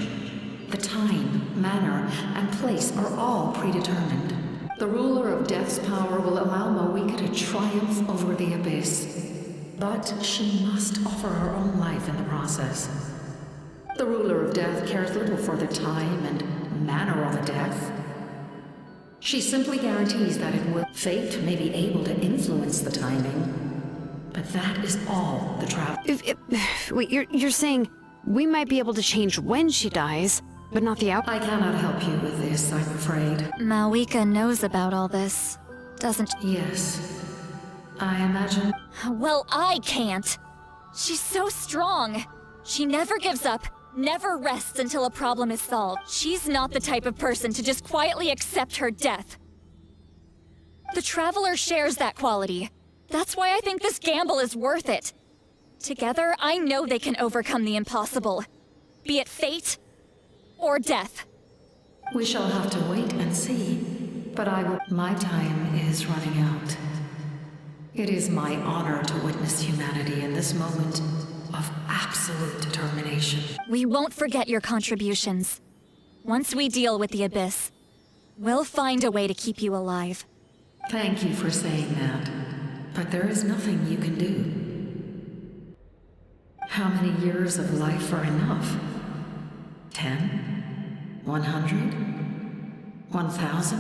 S13: The time, manner, and place are all predetermined. The ruler of Death's power will allow Moeka to triumph over the Abyss. But she must offer her own life in the process. The ruler of Death cares little for the time and manner of a death. She simply guarantees that it will. Fate may be able to influence the timing, but that is all the travel.
S4: Wait, you're saying we might be able to change when she dies, but not the outcome?
S13: I cannot help you with this, I'm afraid.
S3: Moeka knows about all this, doesn't she?
S13: Yes. I imagine.
S3: Well, I can't. She's so strong. She never gives up, never rests until a problem is solved. She's not the type of person to just quietly accept her death. The Traveler shares that quality. That's why I think this gamble is worth it. Together, I know they can overcome the impossible. Be it fate or death.
S13: We shall have to wait and see. But my time is running out. It is my honor to witness humanity in this moment of absolute determination.
S3: We won't forget your contributions. Once we deal with the Abyss, we'll find a way to keep you alive.
S13: Thank you for saying that, but there is nothing you can do. How many years of life are enough? 10? 100? 1,000?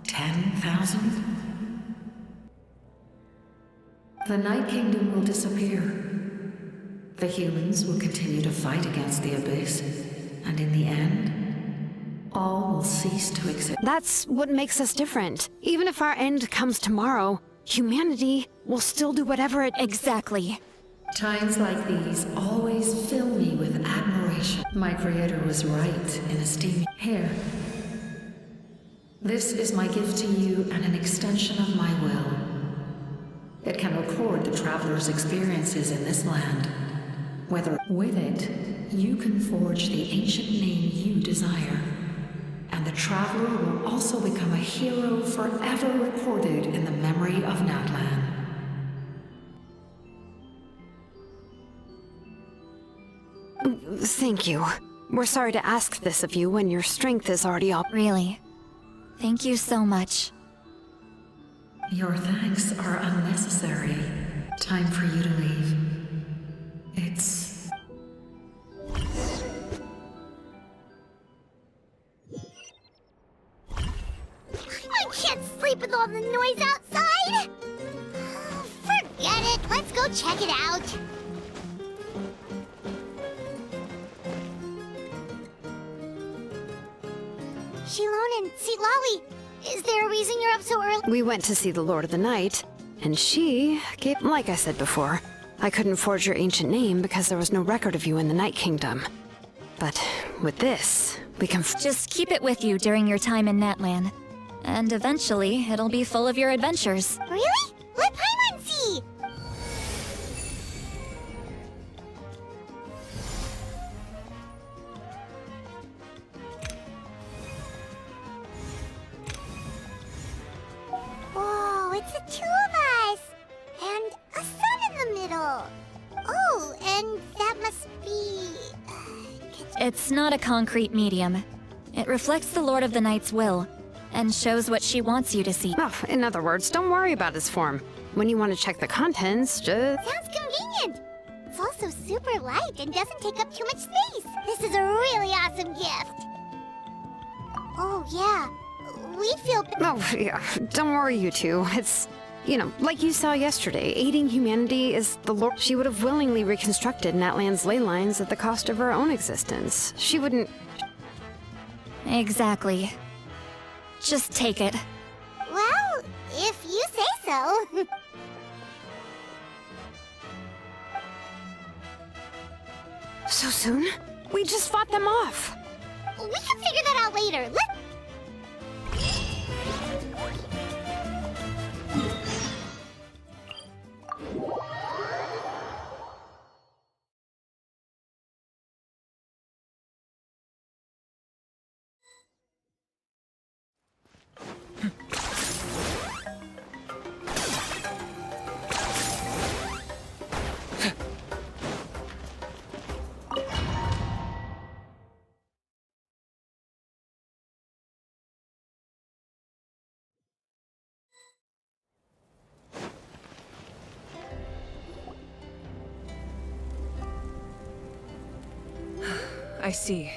S13: 10,000? The Night Kingdom will disappear. The humans will continue to fight against the Abyss, and in the end, all will cease to exist.
S4: That's what makes us different. Even if our end comes tomorrow, humanity will still do whatever it—
S3: Exactly.
S13: Times like these always fill me with admiration. My creator was right in esteeming. Here. This is my gift to you and an extension of my will. It can record the Traveler's experiences in this land. Whether with it, you can forge the ancient name you desire. And the Traveler will also become a hero forever recorded in the memory of Natlan.
S4: Thank you. We're sorry to ask this of you when your strength is already up.
S3: Really. Thank you so much.
S13: Your thanks are unnecessary. Time for you to leave. It's...
S2: I can't sleep with all the noise outside! Forget it, let's go check it out. Shilon and Silawi, is there a reason you're up so early?
S4: We went to see the Lord of the Night, and she gave— Like I said before, I couldn't forge your ancient name because there was no record of you in the Night Kingdom. But with this, we can—
S3: Just keep it with you during your time in Natlan. And eventually, it'll be full of your adventures.
S2: Really? Let Paimon see! Whoa, it's the two of us! And a sun in the middle! Oh, and that must be...
S3: It's not a concrete medium. It reflects the Lord of the Night's will, and shows what she wants you to see.
S4: Oh, in other words, don't worry about its form. When you want to check the contents, just—
S2: Sounds convenient! It's also super light and doesn't take up too much space. This is a really awesome gift. Oh, yeah. We feel...
S4: Oh, yeah. Don't worry, you two. It's, you know, like you saw yesterday, aiding humanity is the Lord. She would have willingly reconstructed Natlan's ley lines at the cost of her own existence. She wouldn't...
S3: Exactly. Just take it.
S2: Well, if you say so.
S4: So soon? We just fought them off.
S2: We can figure that out later.
S1: I see.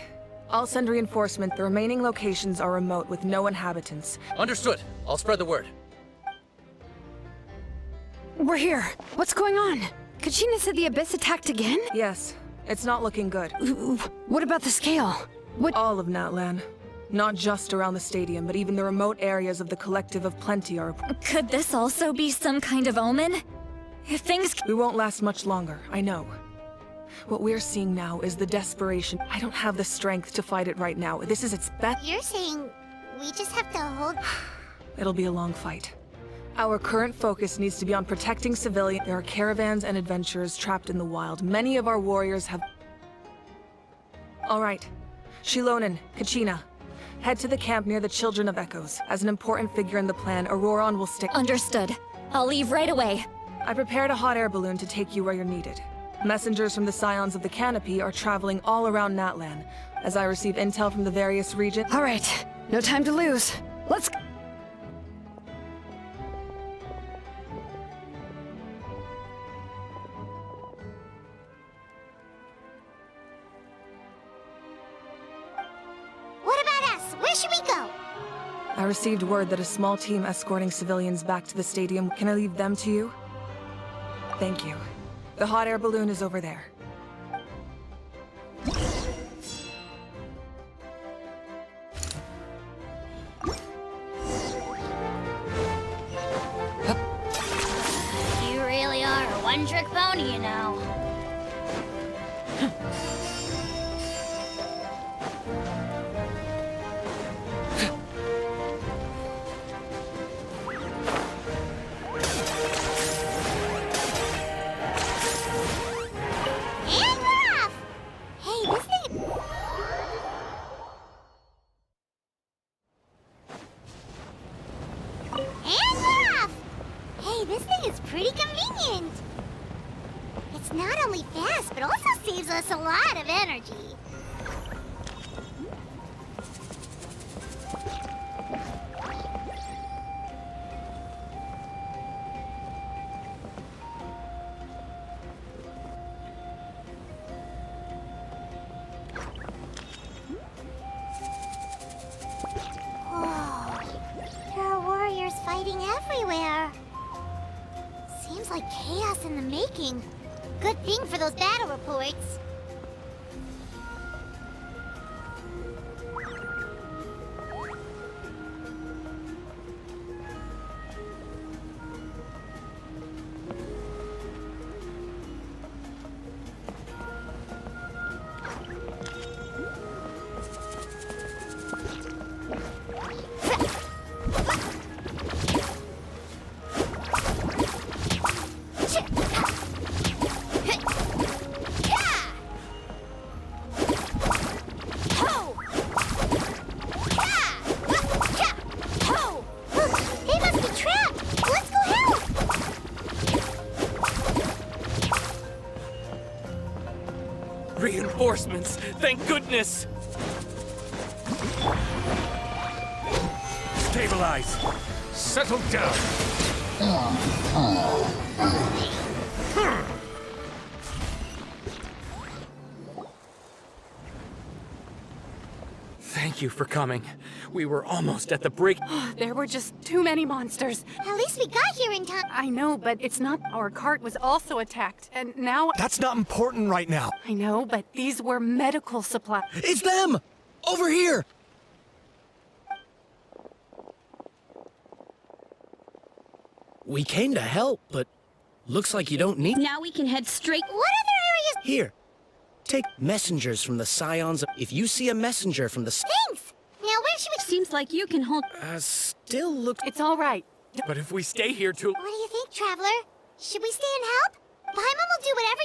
S1: I'll send reinforcement. The remaining locations are remote with no inhabitants.
S16: Understood. I'll spread the word.
S4: We're here. What's going on? Kachina said the Abyss attacked again?
S1: Yes. It's not looking good.
S4: What about the scale? What?
S1: All of Natlan. Not just around the stadium, but even the remote areas of the Collective of Plenty are...
S3: Could this also be some kind of omen? If things...
S1: We won't last much longer, I know. What we're seeing now is the desperation. I don't have the strength to fight it right now. This is its best...
S2: You're saying we just have to hold...
S1: It'll be a long fight. Our current focus needs to be on protecting civilians. There are caravans and adventurers trapped in the wild. Many of our warriors have... All right. Shilonen, Kachina. Head to the camp near the Children of Echoes. As an important figure in the plan, Auroron will stick...
S3: Understood. I'll leave right away.
S1: I prepared a hot air balloon to take you where you're needed. Messengers from the Scions of the Canopy are traveling all around Natlan, as I receive intel from the various regions.
S4: All right. No time to lose. Let's...
S2: What about us? Where should we go?
S1: I received word that a small team escorting civilians back to the stadium. Can I leave them to you? Thank you. The hot air balloon is over there.
S2: You really are a one-trick pony, you know. This thing is pretty convenient. It's not only fast, but also saves us a lot of energy. Oh, there are warriors fighting everywhere. Seems like chaos in the making. Good thing for those battle reports.
S16: Reinforcements! Thank goodness! Stabilize! Settle down! Thank you for coming. We were almost at the break.
S10: There were just too many monsters.
S2: At least we got here in time.
S10: I know, but it's not. Our cart was also attacked, and now...
S15: That's not important right now.
S10: I know, but these were medical supplies.
S15: It's them! Over here! We came to help, but looks like you don't need...
S14: Now we can head straight...
S2: What other areas...
S15: Here. Take messengers from the Scions. If you see a messenger from the...
S2: Thanks! Now where should we...
S14: Seems like you can hold...
S15: Still look...
S10: It's all right.
S16: But if we stay here too...
S2: What do you think, Traveler? Should we stay and help? Paimon will do whatever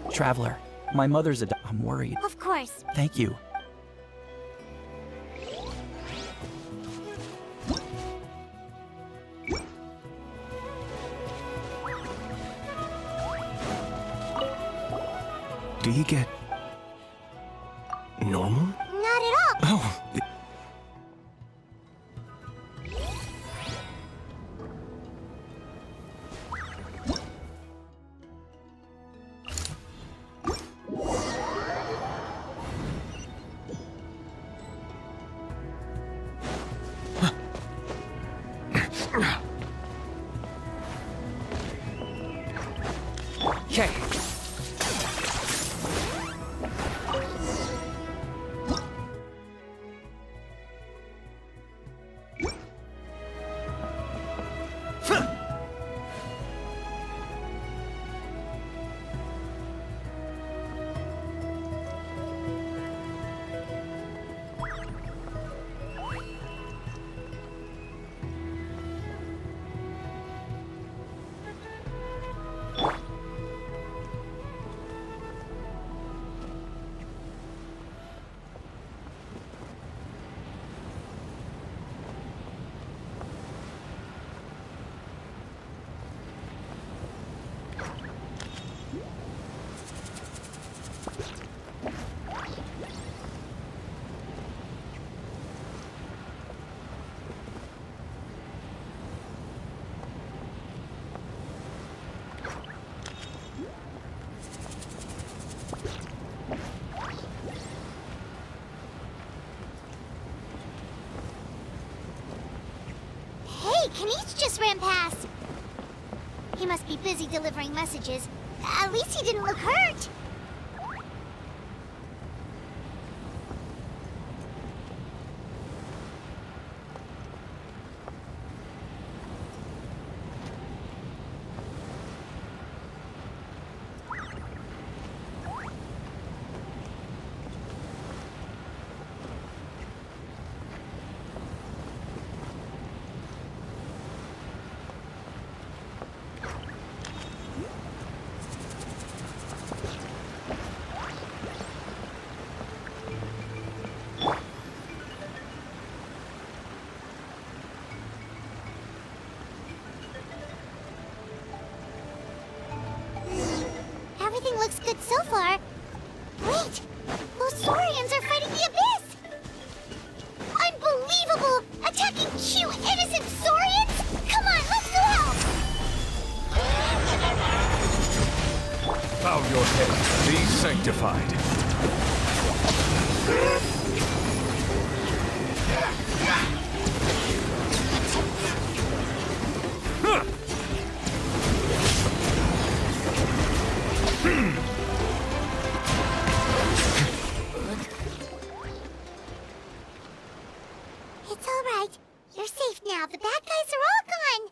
S2: you...
S12: Traveler, my mother's I'm worried.
S2: Of course.
S12: Thank you.
S15: Do you get... normal?
S2: Not at all.
S15: Oh,
S5: Okay.
S2: Hey, Kanish just ran past. He must be busy delivering messages. At least he didn't look hurt. Everything looks good so far. Wait! Those Saurians are fighting the Abyss! Unbelievable! Attacking cute, innocent Saurians? Come on, let's go help!
S17: Bow your head. Be sanctified.
S2: It's all right. You're safe now. The bad guys are all gone.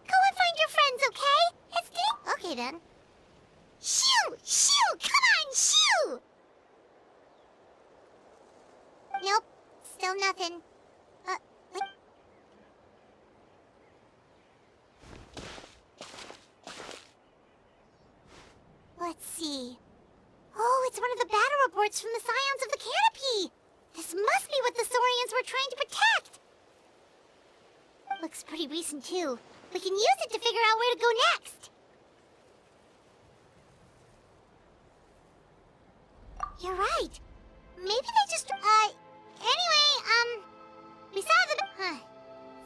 S2: Go and find your friends, okay? It's good. Okay, then. Shoo! Shoo! Come on, shoo! Nope. Still nothing. What? Let's see. Oh, it's one of the battle reports from the Scions of the Canopy! This must be what the Saurians were trying to protect! Looks pretty recent, too. We can use it to figure out where to go next! You're right. Maybe they just... Anyway, we saw the...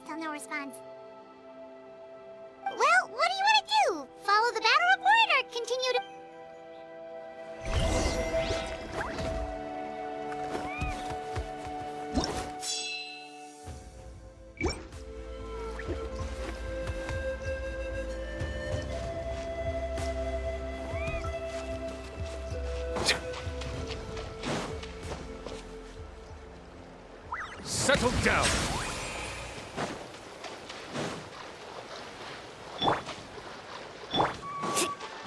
S2: Still no response. Well, what do you want to do? Follow the battle report or continue to...
S17: Settle down.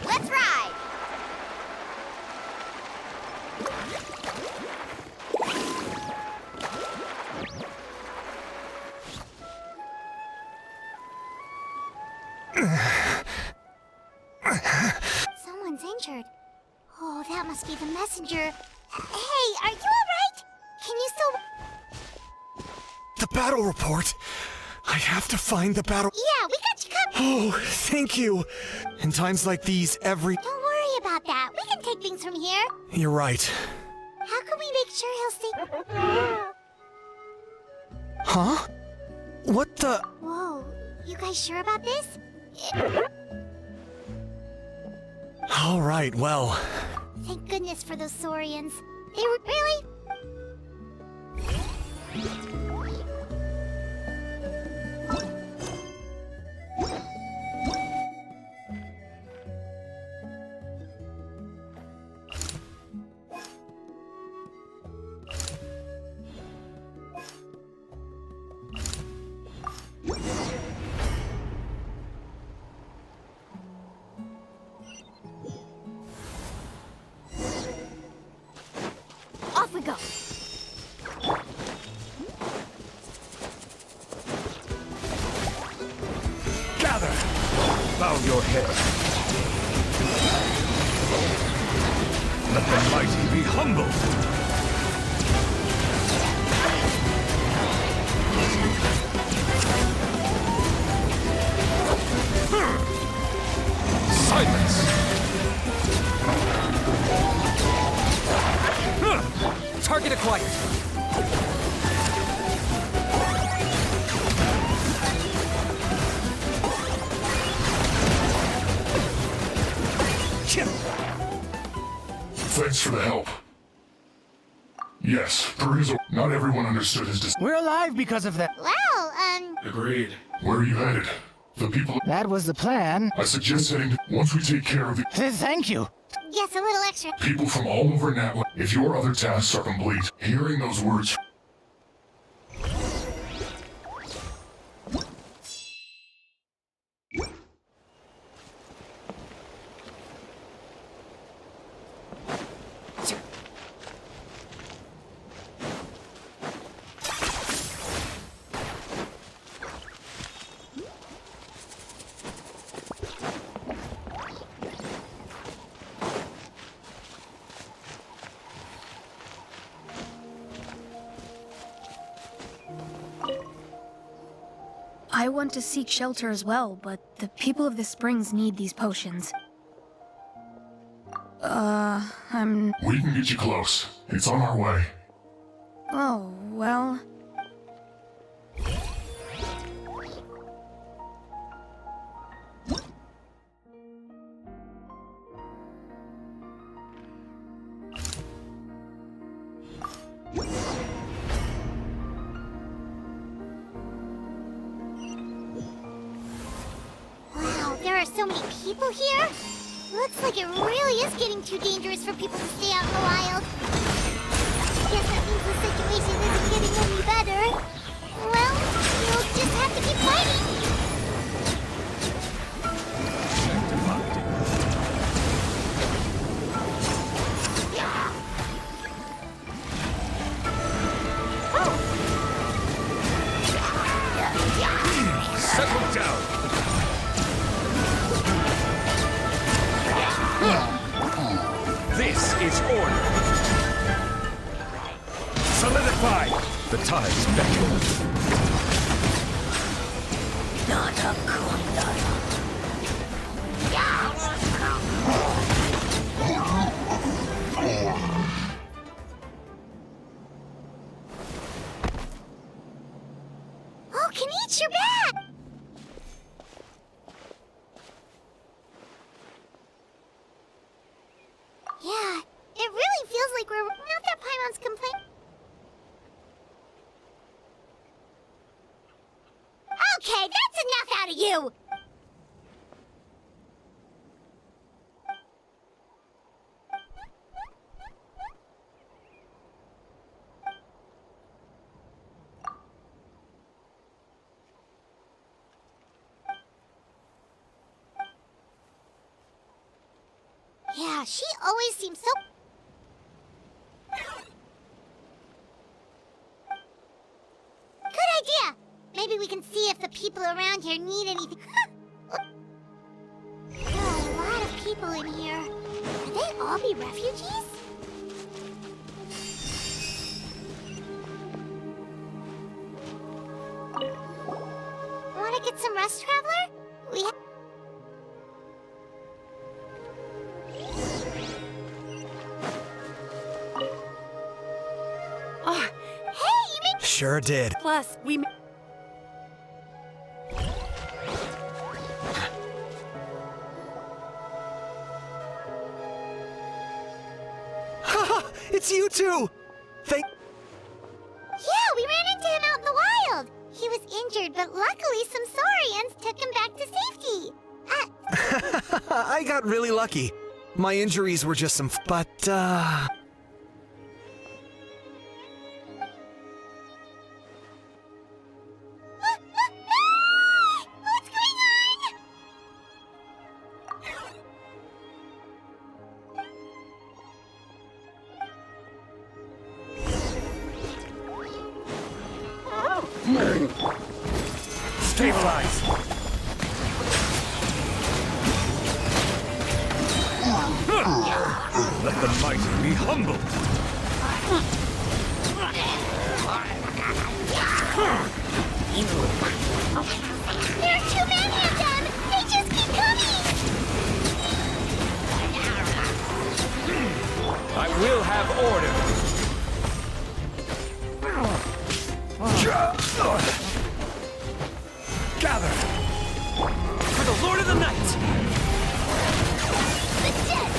S2: Let's ride! Someone's injured. Oh, that must be the messenger. Hey, are you alright? Can you still...
S6: The battle report! I have to find the battle...
S2: Yeah, we got you covered!
S6: Oh, thank you! In times like these,
S2: Don't worry about that. We can take things from here.
S6: You're right.
S2: How can we make sure he'll stay...
S6: Huh? What the...
S2: Whoa, you guys sure about this?
S6: Alright, well...
S2: Thank goodness for those Saurians. They were... Really?
S14: Off we go.
S17: Gather! Bow your head. Let the mighty be humbled! Silence!
S16: Target acquired.
S18: Thanks for the help. Yes, per his not everyone understood his
S15: We're alive because of that.
S2: Well,
S18: Agreed. Where are you headed? The people...
S15: That was the plan.
S18: I suggest heading to... Once we take care of the...
S15: Thank you.
S2: yes, a little extra.
S18: people from all over Natlan, if your other tasks are complete, hearing those words...
S14: I want to seek shelter as well, but the people of the springs need these potions.
S18: We can get you close. It's on our way.
S14: Oh, well...
S2: Wow, there are so many people here? Looks like it really is getting too dangerous for people to stay out in the wild. Guess that means the situation isn't getting any better. Well, you'll just have to keep fighting.
S17: Settle down! This is order! Solidify! The tides beckon.
S14: Not a condor.
S2: Oh, Kenichi, you're back! Yeah, it really feels like we're not that Paimon's complaint. Okay, that's enough out of you! Yeah, she always seems so... Good idea! Maybe we can see if the people around here need anything. There are a lot of people in here. Could they all be refugees? Want to get some rest, Traveler? We have...
S15: Ah,
S2: Hey, you made...
S15: sure did.
S10: Plus, we...
S15: Haha, it's you two! Thank...
S2: Yeah, we ran He was injured, but luckily some Saurians took him back to safety.
S19: I got really lucky. My injuries were just some but,
S2: What's going on?
S17: Stabilize! Let the mighty be humbled!
S2: There are too many of them! They just keep coming!
S17: I will have order! Gather! For the Lord of the Night!
S2: The dead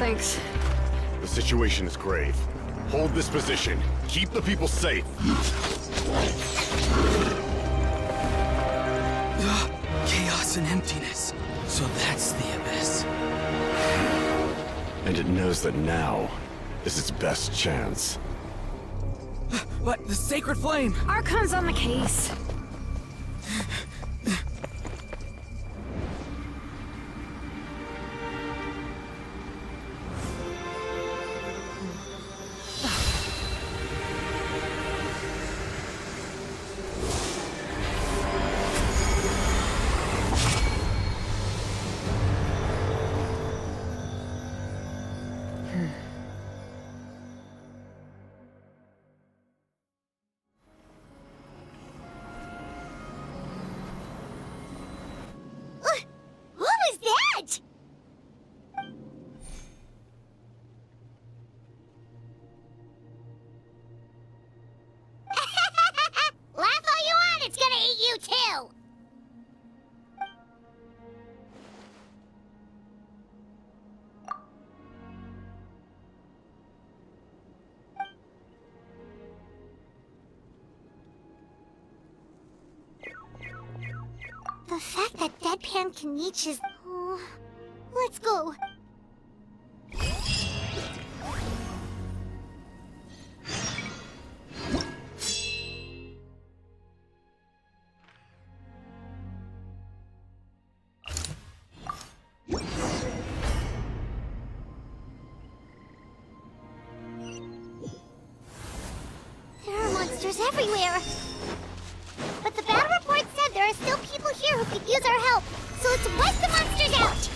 S4: Thanks.
S6: The situation is grave. Hold this position. Keep the people safe.
S8: Chaos and emptiness. So that's the abyss.
S6: And it knows that now is its best chance.
S8: But the sacred flame!
S4: Archon's on the case.
S2: What was that? Laugh all you want, it's gonna eat you too! The fact that Deadpan can reach is... Oh, let's go. There are monsters everywhere. But the battle report said there are still people here who could use our help. So let's wipe the monsters out.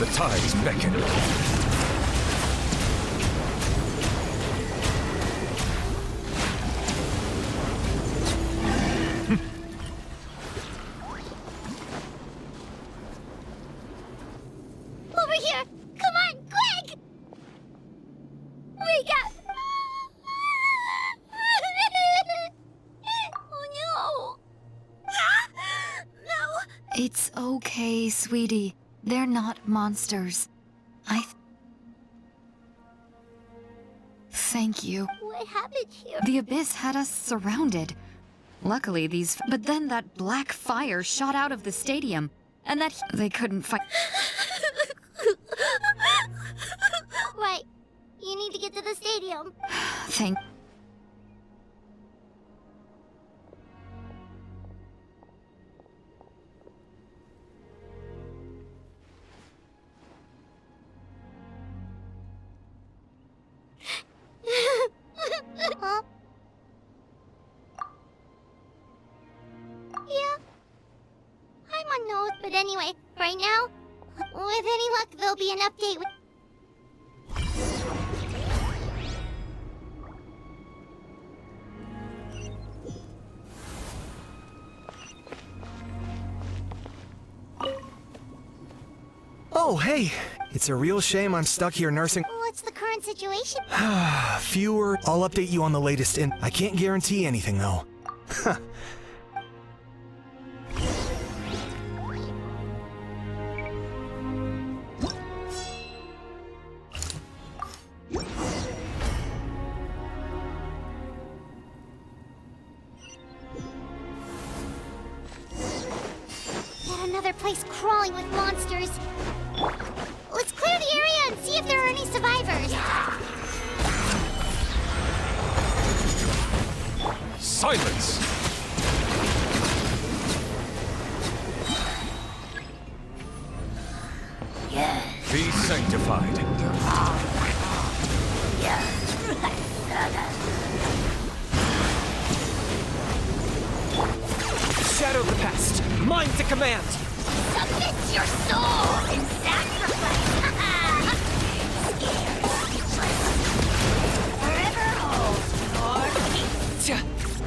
S18: The tides beckon.
S2: Over here! Come on, quick! We got... Oh no! No!
S20: It's okay, sweetie. They're not monsters. Thank you.
S2: What happened here?
S20: The abyss had us surrounded. Luckily, But then that black fire shot out of the stadium, and they couldn't fight.
S2: Right. You need to get to the stadium.
S20: Thank.
S2: Huh? Yeah. I'm on nose, but anyway, right now, with any luck, there'll be an update with...
S19: Oh, hey! It's a real shame I'm stuck here nursing.
S2: What's the current situation?
S19: Fewer. I'll update you on the latest I can't guarantee anything, though.
S2: Yet another place crawling with monsters. Let's clear the area and see if there are any survivors.
S18: Silence! Be sanctified.
S17: Shadow the past. Mine to command.
S2: Submit your soul in sacrifice. Scared, speechless. Forever hold your peace.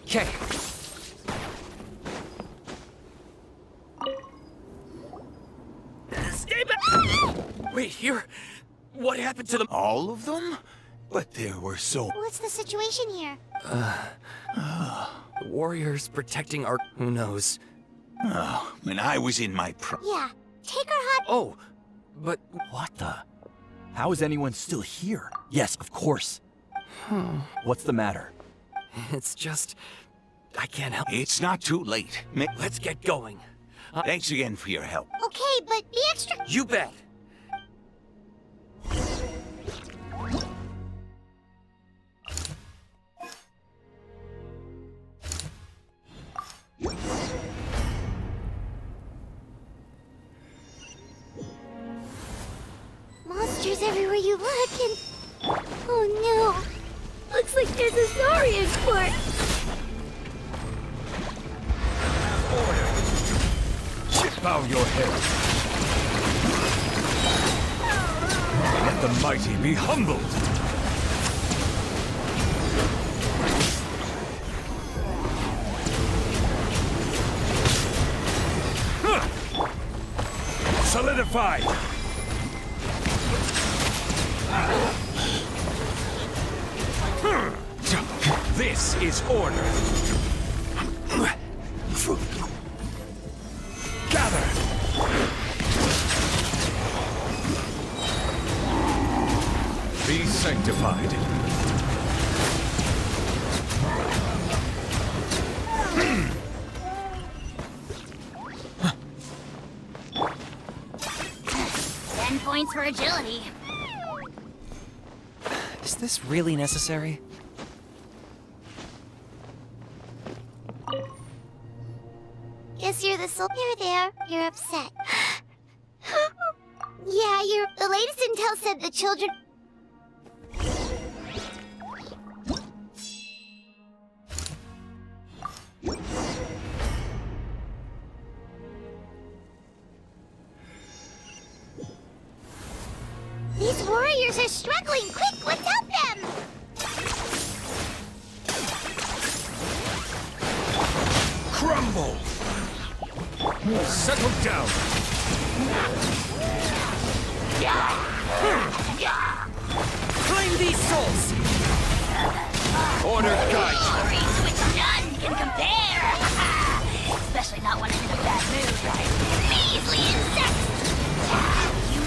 S17: Okay. Stay back! Wait, here? What happened to them?
S9: All of them? But there were so...
S2: What's the situation here?
S17: The warriors protecting our... Who knows?
S9: Oh, when I was in my
S2: Yeah, take her hot...
S17: Oh, but...
S12: What the? How is anyone still here? Yes, of course. What's the matter?
S17: It's just... I can't help...
S9: It's not too late.
S17: Let's get going.
S9: Thanks again for your help.
S2: Okay, but be extra...
S17: You bet.
S2: Monsters everywhere you look and... Oh no! Looks like there's a Saurian fort!
S18: Bow your head. Let the mighty be humbled. Solidified. This is order. Gather! Be sanctified.
S2: Points for agility.
S17: Is this really necessary?
S2: Guess you're the soul. You're there. You're upset. Yeah, the latest intel said the children... These warriors are struggling. Quick, let's help them!
S17: Crumble! Settle down! Claim these souls! Order guide!
S2: Glories which none can compare! Especially not when I'm in a bad mood. Measly insects!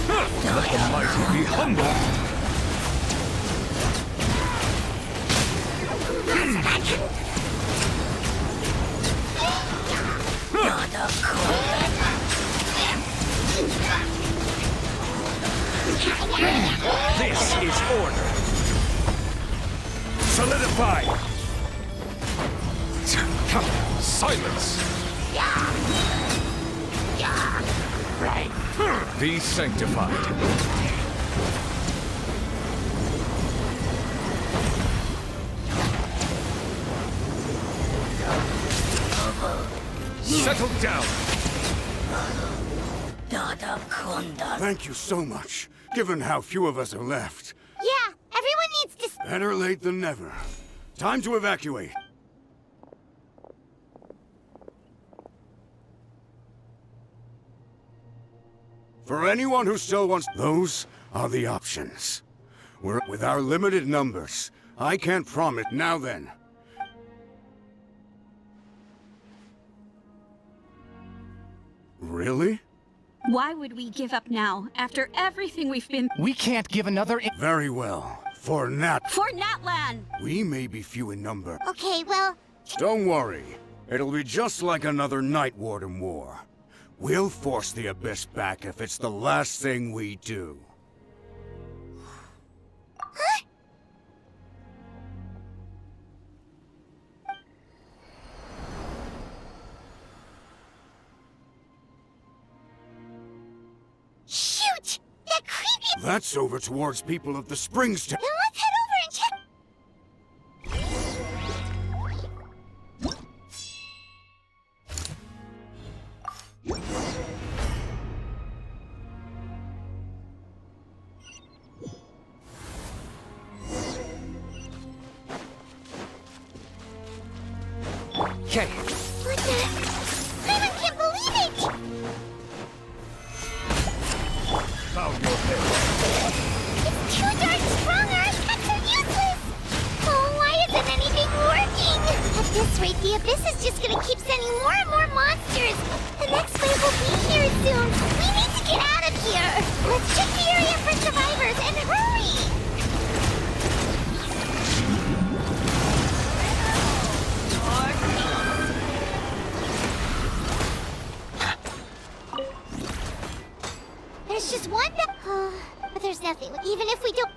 S17: Let the mighty be humbled! This is order. Solidify. Silence. Be sanctified. Settle down.
S6: Thank you so much, given how few of us are left.
S2: Yeah, everyone needs to...
S6: Better late than never. Time to evacuate. For anyone who still wants... Those are the options. With our limited numbers, I can't promise... Now then. Really?
S21: Why would we give up now, after everything we've been—
S17: We can't give another—
S6: Very well. For Nat...
S21: For Natlan!
S6: We may be few in number.
S2: Okay, well...
S6: Don't worry. It'll be just like another Night Warden war. We'll force the Abyss back if it's the last thing we do.
S2: Shoot! That creepy...
S6: That's over towards people of the Springs
S2: Then let's head over and check...
S17: Okay.
S2: What the... Paimon can't believe it!
S17: Bow your head.
S2: It's too darn strong, our attacks are useless! Oh, why isn't anything working? At this rate, the Abyss is just gonna keep sending more and more monsters! The next wave will be here soon! We need to get out of here! Let's check the area for survivors, and hurry! There's just one... but there's nothing. Even if we don't...